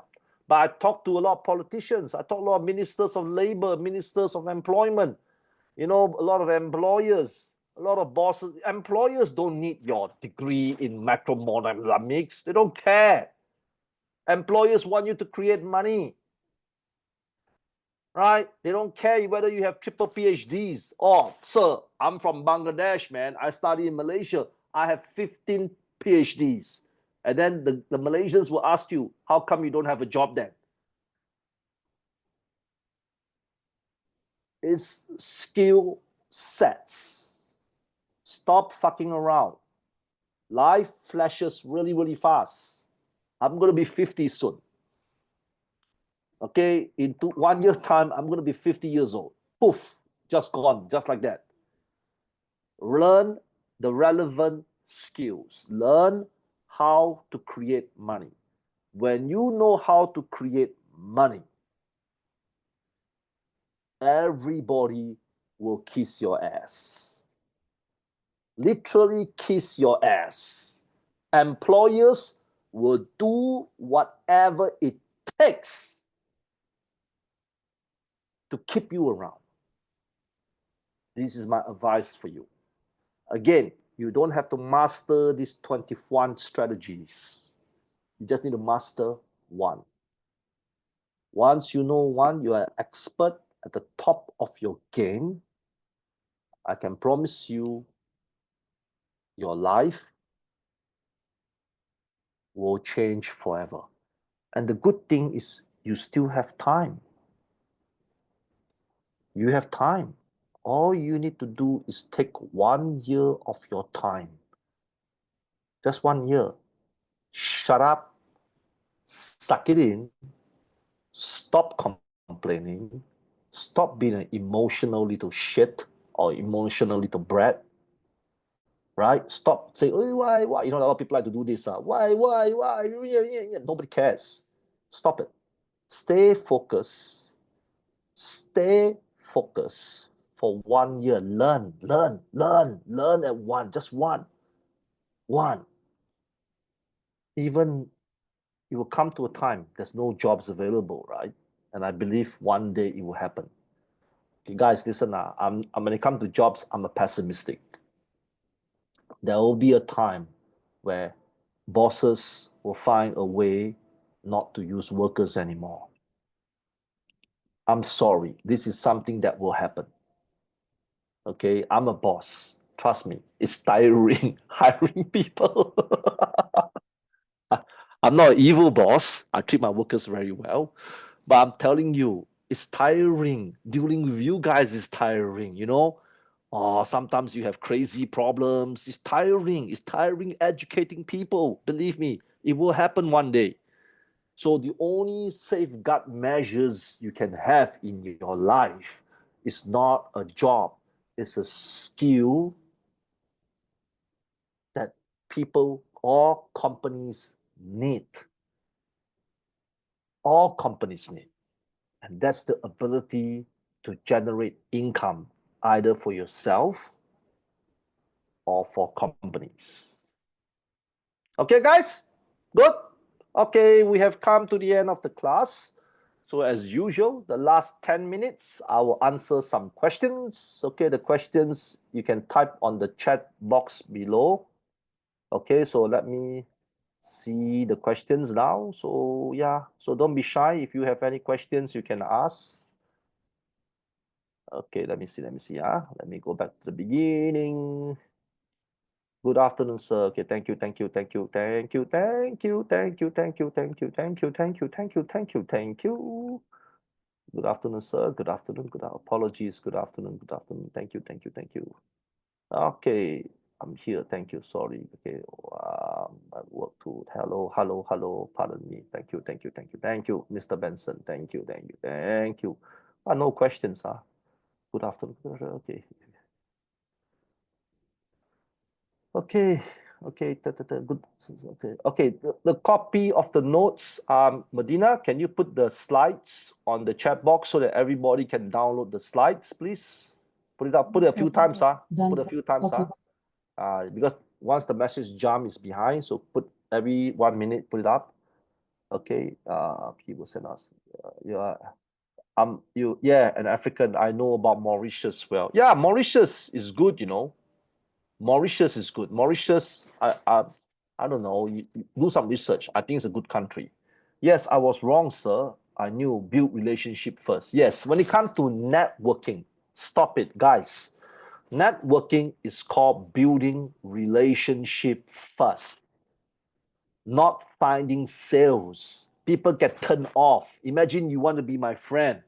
But I talk to a lot of politicians. I talk to a lot of ministers of labor, ministers of employment. You know, a lot of employers, a lot of bosses. Employers don't need your degree in macroeconomics. They don't care. Employers want you to create money, right? They don't care whether you have triple PhDs. Oh, sir, I'm from Bangladesh, man. I study in Malaysia. I have 15 PhDs. And then the Malaysians will ask you, how come you don't have a job then? It's skill sets. Stop fucking around. Life flashes really, really fast. I'm going to be 50 soon. Okay, in 1 year time, I'm going to be 50 years old. Poof, just gone, just like that. Learn the relevant skills. Learn how to create money. When you know how to create money, everybody will kiss your ass. Literally kiss your ass. Employers will do whatever it takes to keep you around. This is my advice for you. Again, you don't have to master these 21 strategies. You just need to master one. Once you know one, you are expert at the top of your game. I can promise you your life will change forever. And the good thing is you still have time. You have time. All you need to do is take 1 year of your time. Just 1 year. Shut up. Suck it in. Stop complaining. Stop being an emotional little shit or emotional little brat. Right? Stop saying, oh, why? You know, a lot of people like to do this. Why? Yeah. Nobody cares. Stop it. Stay focused. Stay focused for 1 year. Learn at one. Just one. Even it will come to a time there's no jobs available, right? And I believe one day it will happen. Okay, guys, listen now. When it comes to jobs, I'm a pessimistic. There will be a time where bosses will find a way not to use workers anymore. I'm sorry, this is something that will happen. Okay, I'm a boss. Trust me, it's tiring hiring people. I'm not an evil boss. I treat my workers very well. But I'm telling you, it's tiring. Dealing with you guys is tiring, you know? Oh, sometimes you have crazy problems. It's tiring. It's tiring educating people. Believe me, it will happen one day. So the only safeguard measures you can have in your life is not a job, it's a skill that people or companies need. All companies need. And that's the ability to generate income either for yourself or for companies. Okay, guys? Good? Okay, we have come to the end of the class. So as usual, the last 10 minutes, I will answer some questions. Okay, the questions you can type on the chat box below. Okay, so let me see the questions now. So yeah, so don't be shy. If you have any questions, you can ask. Okay, let me see. Let me go back to the beginning. Good afternoon, sir. Okay, thank you. Good afternoon, sir. Good afternoon. Apologies. Good afternoon. Thank you. Okay, I'm here. Thank you. Sorry. Okay, I work too. Hello. Pardon me. Thank you, Mr. Benson. Thank you. No questions, Good afternoon. Okay. Okay. Good. Okay. The copy of the notes, Medina, can you put the slides on the chat box so that everybody can download the slides, please? Put it up. Put it a few times, because once the message jump is behind, so put every 1 minute, put it up. Okay. He will send us. An African. I know about Mauritius well. Yeah, Mauritius is good, you know. Mauritius is good. Mauritius, I don't know. You do some research. I think it's a good country. Yes, I was wrong, sir. I knew build relationship first. Yes, when it comes to networking, stop it, guys. Networking is called building relationship first, not finding sales. People get turned off. Imagine you want to be my friend,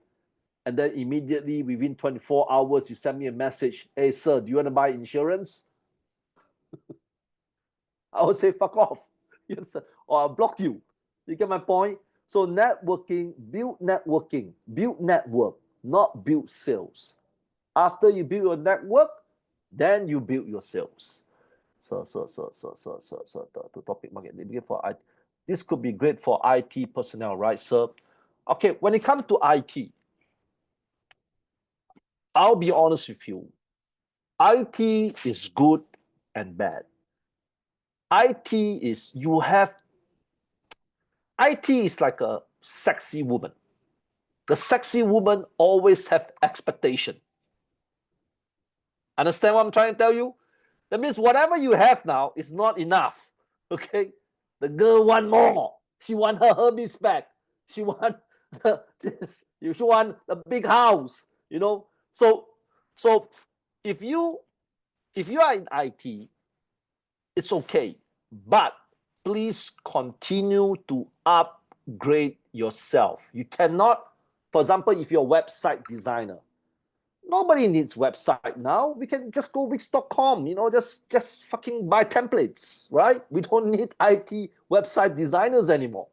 and then immediately within 24 hours, you send me a message. Hey, sir, do you want to buy insurance? I would say fuck off. Yes, or I'll block you. You get my point? So build network, not build sales. After you build your network, then you build your sales. So the topic market for IT. This could be great for IT personnel, right, sir? Okay, when it comes to IT, I'll be honest with you. IT is good and bad. IT is like a sexy woman. The sexy woman always have expectation. Understand what I'm trying to tell you? That means whatever you have now is not enough. Okay? The girl want more. She want her Hermes back. She want this. She want a big house. You know? So if you are in IT, it's okay. But please continue to upgrade yourself. You cannot, for example, if you're a website designer, nobody needs website now. We can just go Wix.com, just fucking buy templates, right? We don't need IT website designers anymore.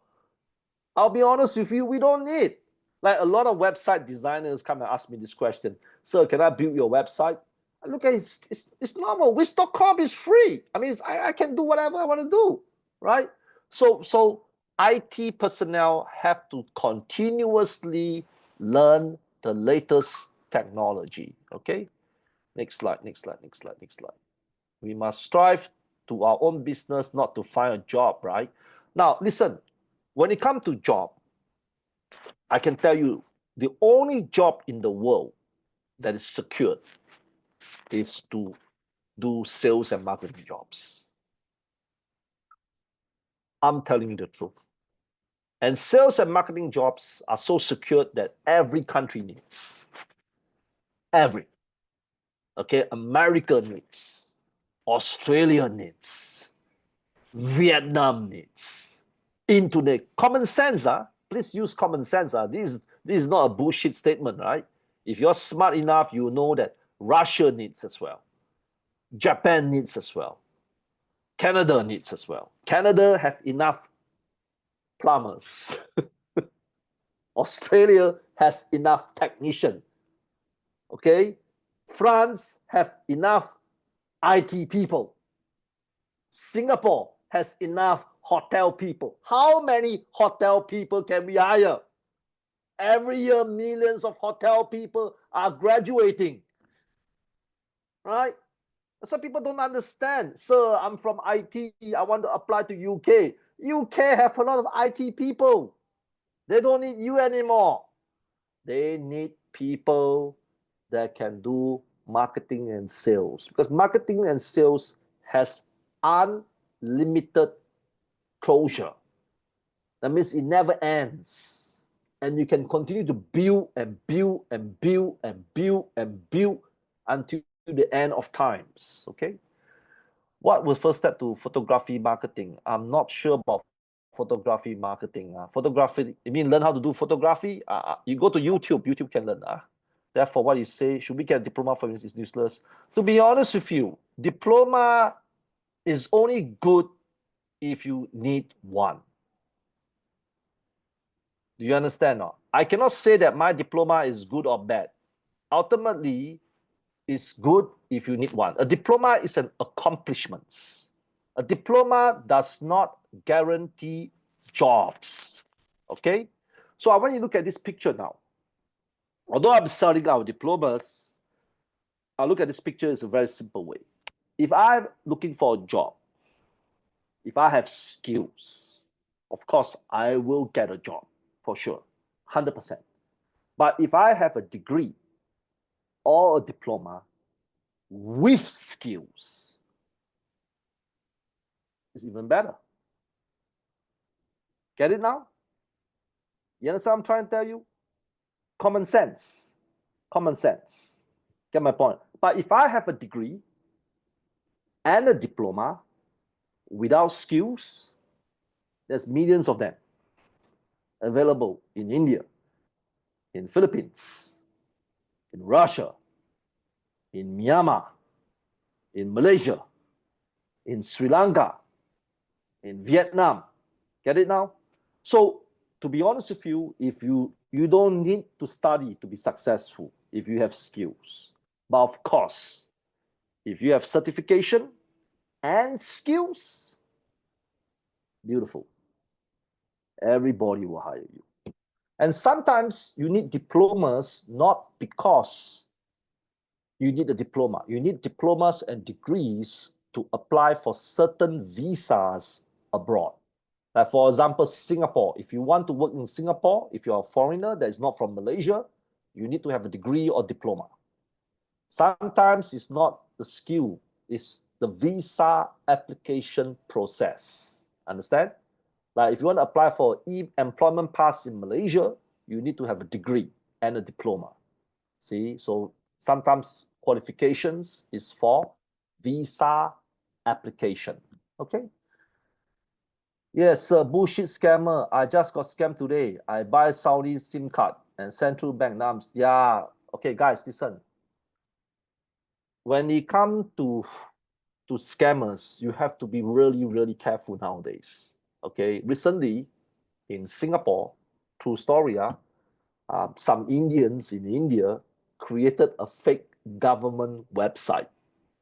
I'll be honest with you, we don't need. Like a lot of website designers come and ask me this question. Sir, can I build your website? I look at it, it's normal. Wix.com is free. I mean, I can do whatever I want to do, right? So IT personnel have to continuously learn the latest technology. Okay. Next slide. We must strive to our own business, not to find a job, right? Now, listen, when it comes to job, I can tell you the only job in the world that is secured is to do sales and marketing jobs. I'm telling you the truth. And sales and marketing jobs are so secured that every country needs. Every. Okay, America needs. Australia needs. Vietnam needs. Into common sense, please use common sense. This is not a bullshit statement, right? If you're smart enough, you know that Russia needs as well. Japan needs as well. Canada needs as well. Canada have enough plumbers. Australia has enough technicians. Okay? France have enough IT people. Singapore has enough hotel people. How many hotel people can we hire? Every year, millions of hotel people are graduating. Right? Some people don't understand. Sir, I'm from IT. I want to apply to UK. UK have a lot of IT people. They don't need you anymore. They need people that can do marketing and sales, because marketing and sales has unlimited closure. That means it never ends. And you can continue to build and build and build and build and build until the end of times. Okay. What was first step to photography marketing? I'm not sure about photography marketing. Photography, you mean learn how to do photography? You go to YouTube, YouTube can learn. Therefore, what you say, should we get a diploma for this is useless? To be honest with you, diploma is only good if you need one. Do you understand? I cannot say that my diploma is good or bad. Ultimately, it's good if you need one. A diploma is an accomplishment. A diploma does not guarantee jobs. Okay? So I want you to look at this picture now. Although I'm selling our diplomas, I look at this picture in a very simple way. If I'm looking for a job, if I have skills, of course, I will get a job for sure, 100%. But if I have a degree or a diploma with skills, it's even better. Get it now? You understand what I'm trying to tell you? Common sense. Common sense. Get my point? But if I have a degree and a diploma without skills, there's millions of them available in India, in Philippines, in Russia, in Myanmar, in Malaysia, in Sri Lanka, in Vietnam. Get it now? So to be honest with you, if you don't need to study to be successful if you have skills. But of course, if you have certification and skills, beautiful. Everybody will hire you. And sometimes you need diplomas not because you need a diploma. You need diplomas and degrees to apply for certain visas abroad. Like for example, Singapore. If you want to work in Singapore, if you're a foreigner that is not from Malaysia, you need to have a degree or diploma. Sometimes it's not the skill, it's the visa application process. Understand? Like if you want to apply for employment pass in Malaysia, you need to have a degree and a diploma. See, so sometimes qualifications is for visa application. Okay. Yes, bullshit scammer. I just got scammed today. I buy Saudi SIM card and Central Bank NAMs. Yeah. Okay, guys, listen. When it comes to scammers, you have to be really, really careful nowadays. Okay. Recently, in Singapore, true story, some Indians in India created a fake government website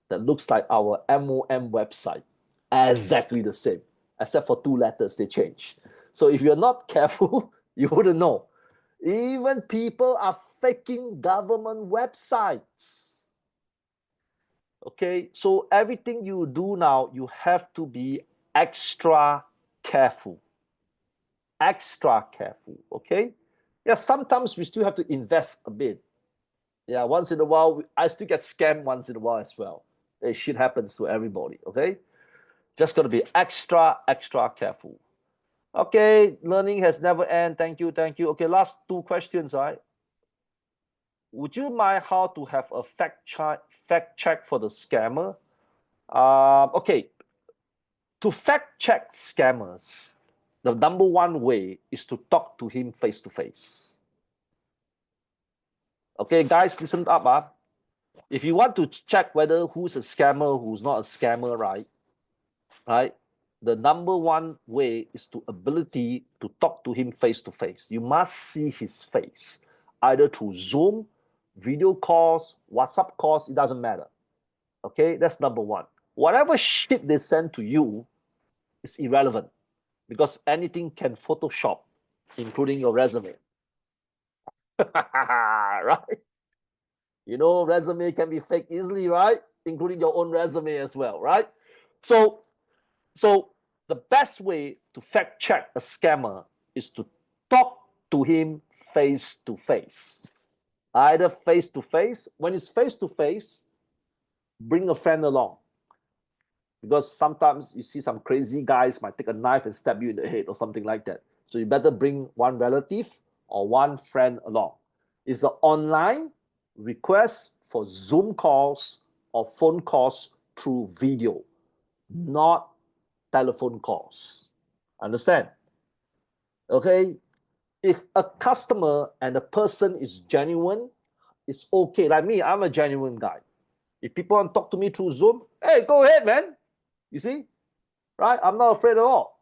that looks like our MOM website. Exactly the same, except for 2 letters they changed. So if you're not careful, you wouldn't know. Even people are faking government websites. Okay, so everything you do now, you have to be extra careful. extra careful, okay? Yeah, sometimes we still have to invest a bit. Yeah, once in a while, I still get scammed once in a while as well. That shit happens to everybody, okay? Just got to be extra, extra careful. Okay, learning has never end. Thank you, thank you. Okay, last two questions, right? Would you mind how to have a fact check for the scammer? Okay, to fact check scammers, the number one way is to talk to him face to face. Okay, guys, listen up. If you want to check whether who's a scammer, who's not a scammer, right? The number one way is to ability to talk to him face to face. You must see his face, either through Zoom, video calls, WhatsApp calls, it doesn't matter. Okay, that's number one. Whatever shit they send to you is irrelevant because anything can Photoshop, including your resume. Right? You know, resume can be fake easily, right? Including your own resume as well, right? So the best way to fact check a scammer is to talk to him face to face. Either face to face. When it's face to face, bring a friend along. Because sometimes you see some crazy guys might take a knife and stab you in the head or something like that. So you better bring one relative or one friend along. It's an online request for Zoom calls or phone calls through video, not telephone calls. Understand? Okay? If a customer and a person is genuine, it's okay. Like me, I'm a genuine guy. If people want to talk to me through Zoom, hey, go ahead, man. You see? Right? I'm not afraid at all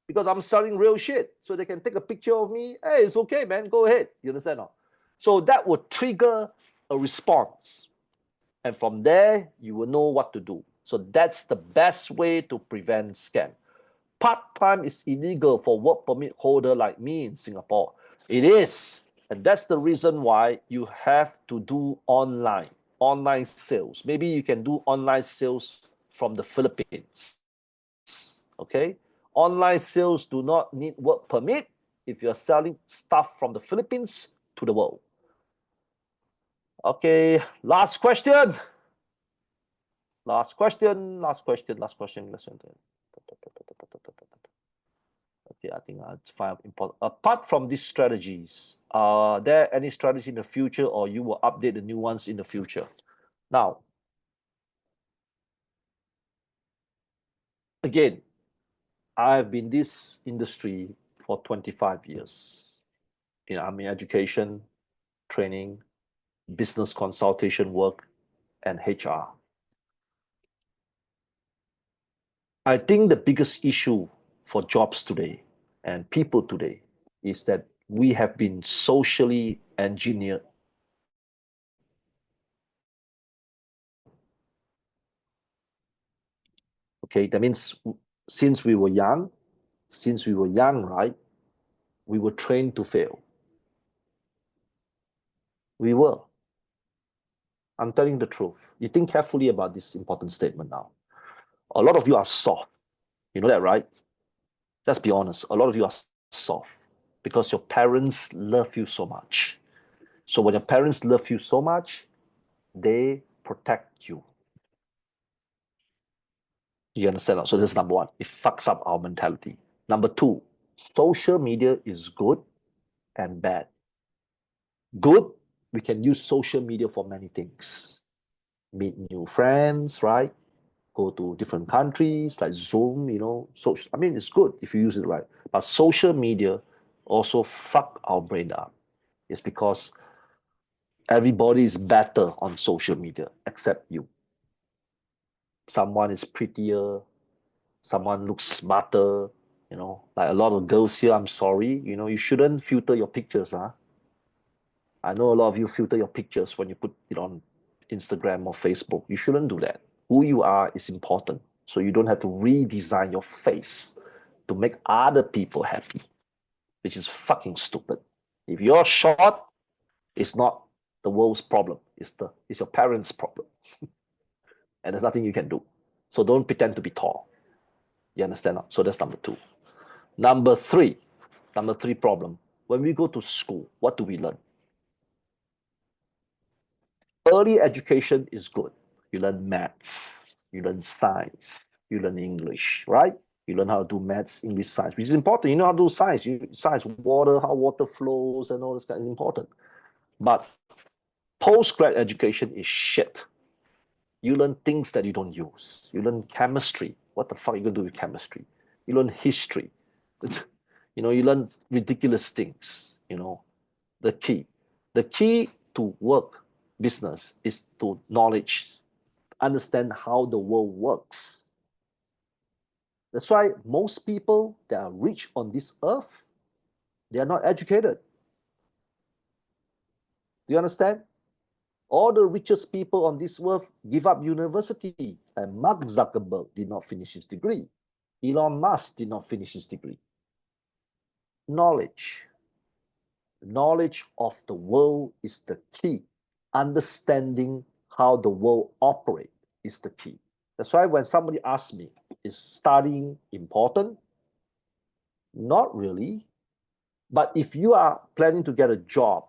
because I'm selling real shit. So they can take a picture of me. Hey, it's okay, man. Go ahead. You understand? No? So that would trigger a response. And from there, you will know what to do. So that's the best way to prevent scam. Part-time is illegal for work permit holder like me in Singapore. It is. And that's the reason why you have to do online sales. Maybe you can do online sales from the Philippines. Okay? Online sales do not need work permit if you're selling stuff from the Philippines to the world. Okay, last question. Last question. Okay, I think I'll find important. Apart from these strategies, are there any strategy in the future or you will update the new ones in the future? Now, again, I've been in this industry for 25 years. I'm in education, training, business consultation work, and HR. I think the biggest issue for jobs today and people today is that we have been socially engineered. Okay, that means since we were young, right, we were trained to fail. We were. I'm telling the truth. You think carefully about this important statement now. A lot of you are soft. You know that, right? Let's be honest. A lot of you are soft because your parents love you so much. So when your parents love you so much, they protect you. You understand? So this is number one. It fucks up our mentality. Number two, social media is good and bad. Good, we can use social media for many things. Meet new friends, right? Go to different countries like Zoom, So, I mean, it's good if you use it right. But social media also fuck our brain up. It's because everybody is better on social media except you. Someone is prettier, someone looks smarter, like a lot of girls here, I'm sorry, you shouldn't filter your pictures, huh? I know a lot of you filter your pictures when you put it on Instagram or Facebook. You shouldn't do that. Who you are is important. So you don't have to redesign your face to make other people happy, which is fucking stupid. If you're short, it's not the world's problem. It's your parents' problem. And there's nothing you can do. So don't pretend to be tall. You understand? So that's number two. Number three, Number 3 problem. When we go to school, what do we learn? Early education is good. You learn maths, you learn science, you learn English, right? You learn how to do maths, English, science, which is important. You know how to do science. Science, water, how water flows and all this kind is important. But postgrad education is shit. You learn things that you don't use. You learn chemistry. What the fuck are you going to do with chemistry? You learn history. You learn ridiculous things, the key to work business is to knowledge, understand how the world works. That's why most people that are rich on this earth, they are not educated. Do you understand? All the richest people on this earth give up university, and Mark Zuckerberg did not finish his degree. Elon Musk did not finish his degree. Knowledge of the world is the key. Understanding how the world operates is the key. That's why when somebody asks me, is studying important? Not really. But if you are planning to get a job,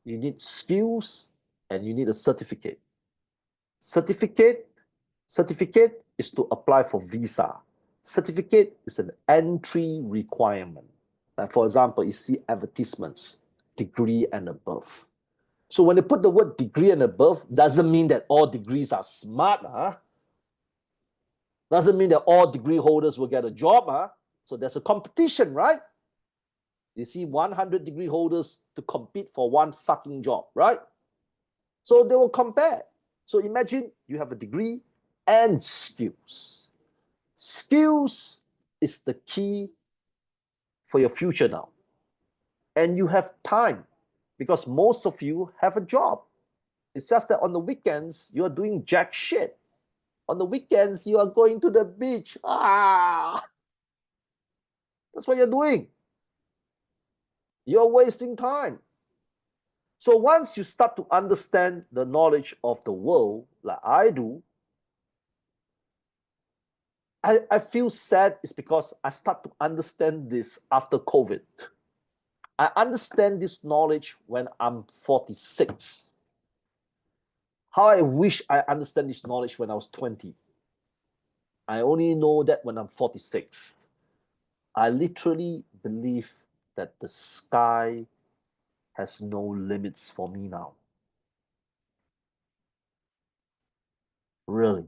you need skills and you need a certificate. Certificate is to apply for visa. Certificate is an entry requirement. Like for example, you see advertisements, degree and above. So when they put the word degree and above, doesn't mean that all degrees are smart, huh? Doesn't mean that all degree holders will get a job, huh? So there's a competition, right? You see 100 degree holders to compete for one fucking job, right? So they will compare. So imagine you have a degree and skills. Skills is the key for your future now. And you have time because most of you have a job. It's just that on the weekends, you are doing jack shit. On the weekends, you are going to the beach. That's what you're doing. You're wasting time. So once you start to understand the knowledge of the world, like I do, I feel sad is because I start to understand this after COVID. I understand this knowledge when I'm 46. How I wish I understand this knowledge when I was 20. I only know that when I'm 46. I literally believe that the sky has no limits for me now. Really.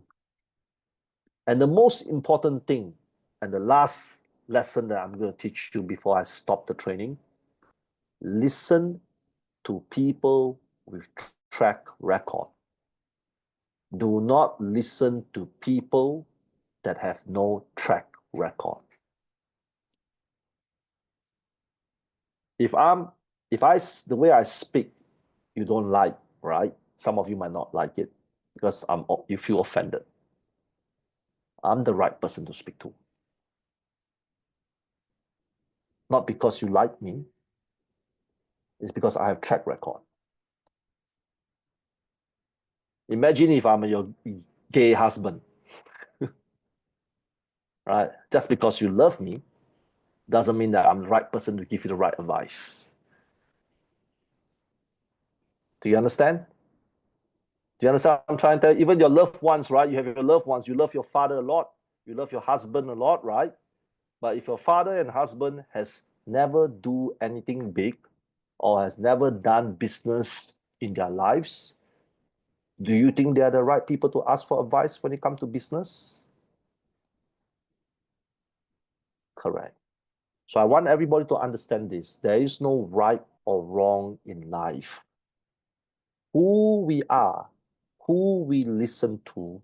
And the most important thing, and the last lesson that I'm going to teach you before I stop the training, listen to people with track record. Do not listen to people that have no track record. The way I speak, you don't like, right? Some of you might not like it because you feel offended. I'm the right person to speak to. Not because you like me, it's because I have track record. Imagine if I'm your gay husband, right? Just because you love me doesn't mean that I'm the right person to give you the right advice. Do you understand? Do you understand what I'm trying to tell you? Even your loved ones, right? You have your loved ones. You love your father a lot. You love your husband a lot, right? But if your father and husband has never do anything big or has never done business in their lives, do you think they are the right people to ask for advice when it comes to business? Correct. So I want everybody to understand this. There is no right or wrong in life. Who we are, who we listen to,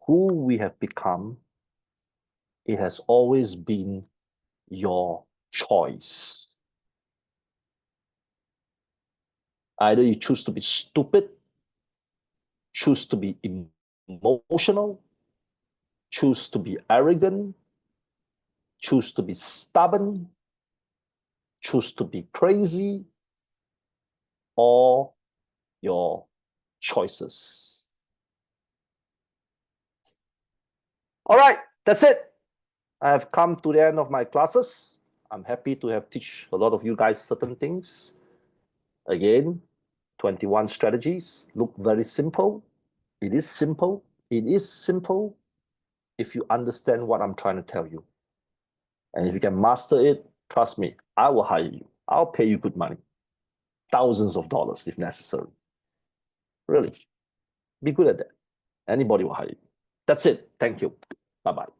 who we have become, it has always been your choice. Either you choose to be stupid, choose to be emotional, choose to be arrogant, choose to be stubborn, choose to be crazy, or your choices. All right, that's it. I have come to the end of my classes. I'm happy to have teach a lot of you guys certain things. Again, 21 strategies look very simple. It is simple. It is simple if you understand what I'm trying to tell you. And if you can master it, trust me, I will hire you. I'll pay you good money, thousands of dollars if necessary. Really, be good at that. Anybody will hire you. That's it. Thank you. Bye-bye.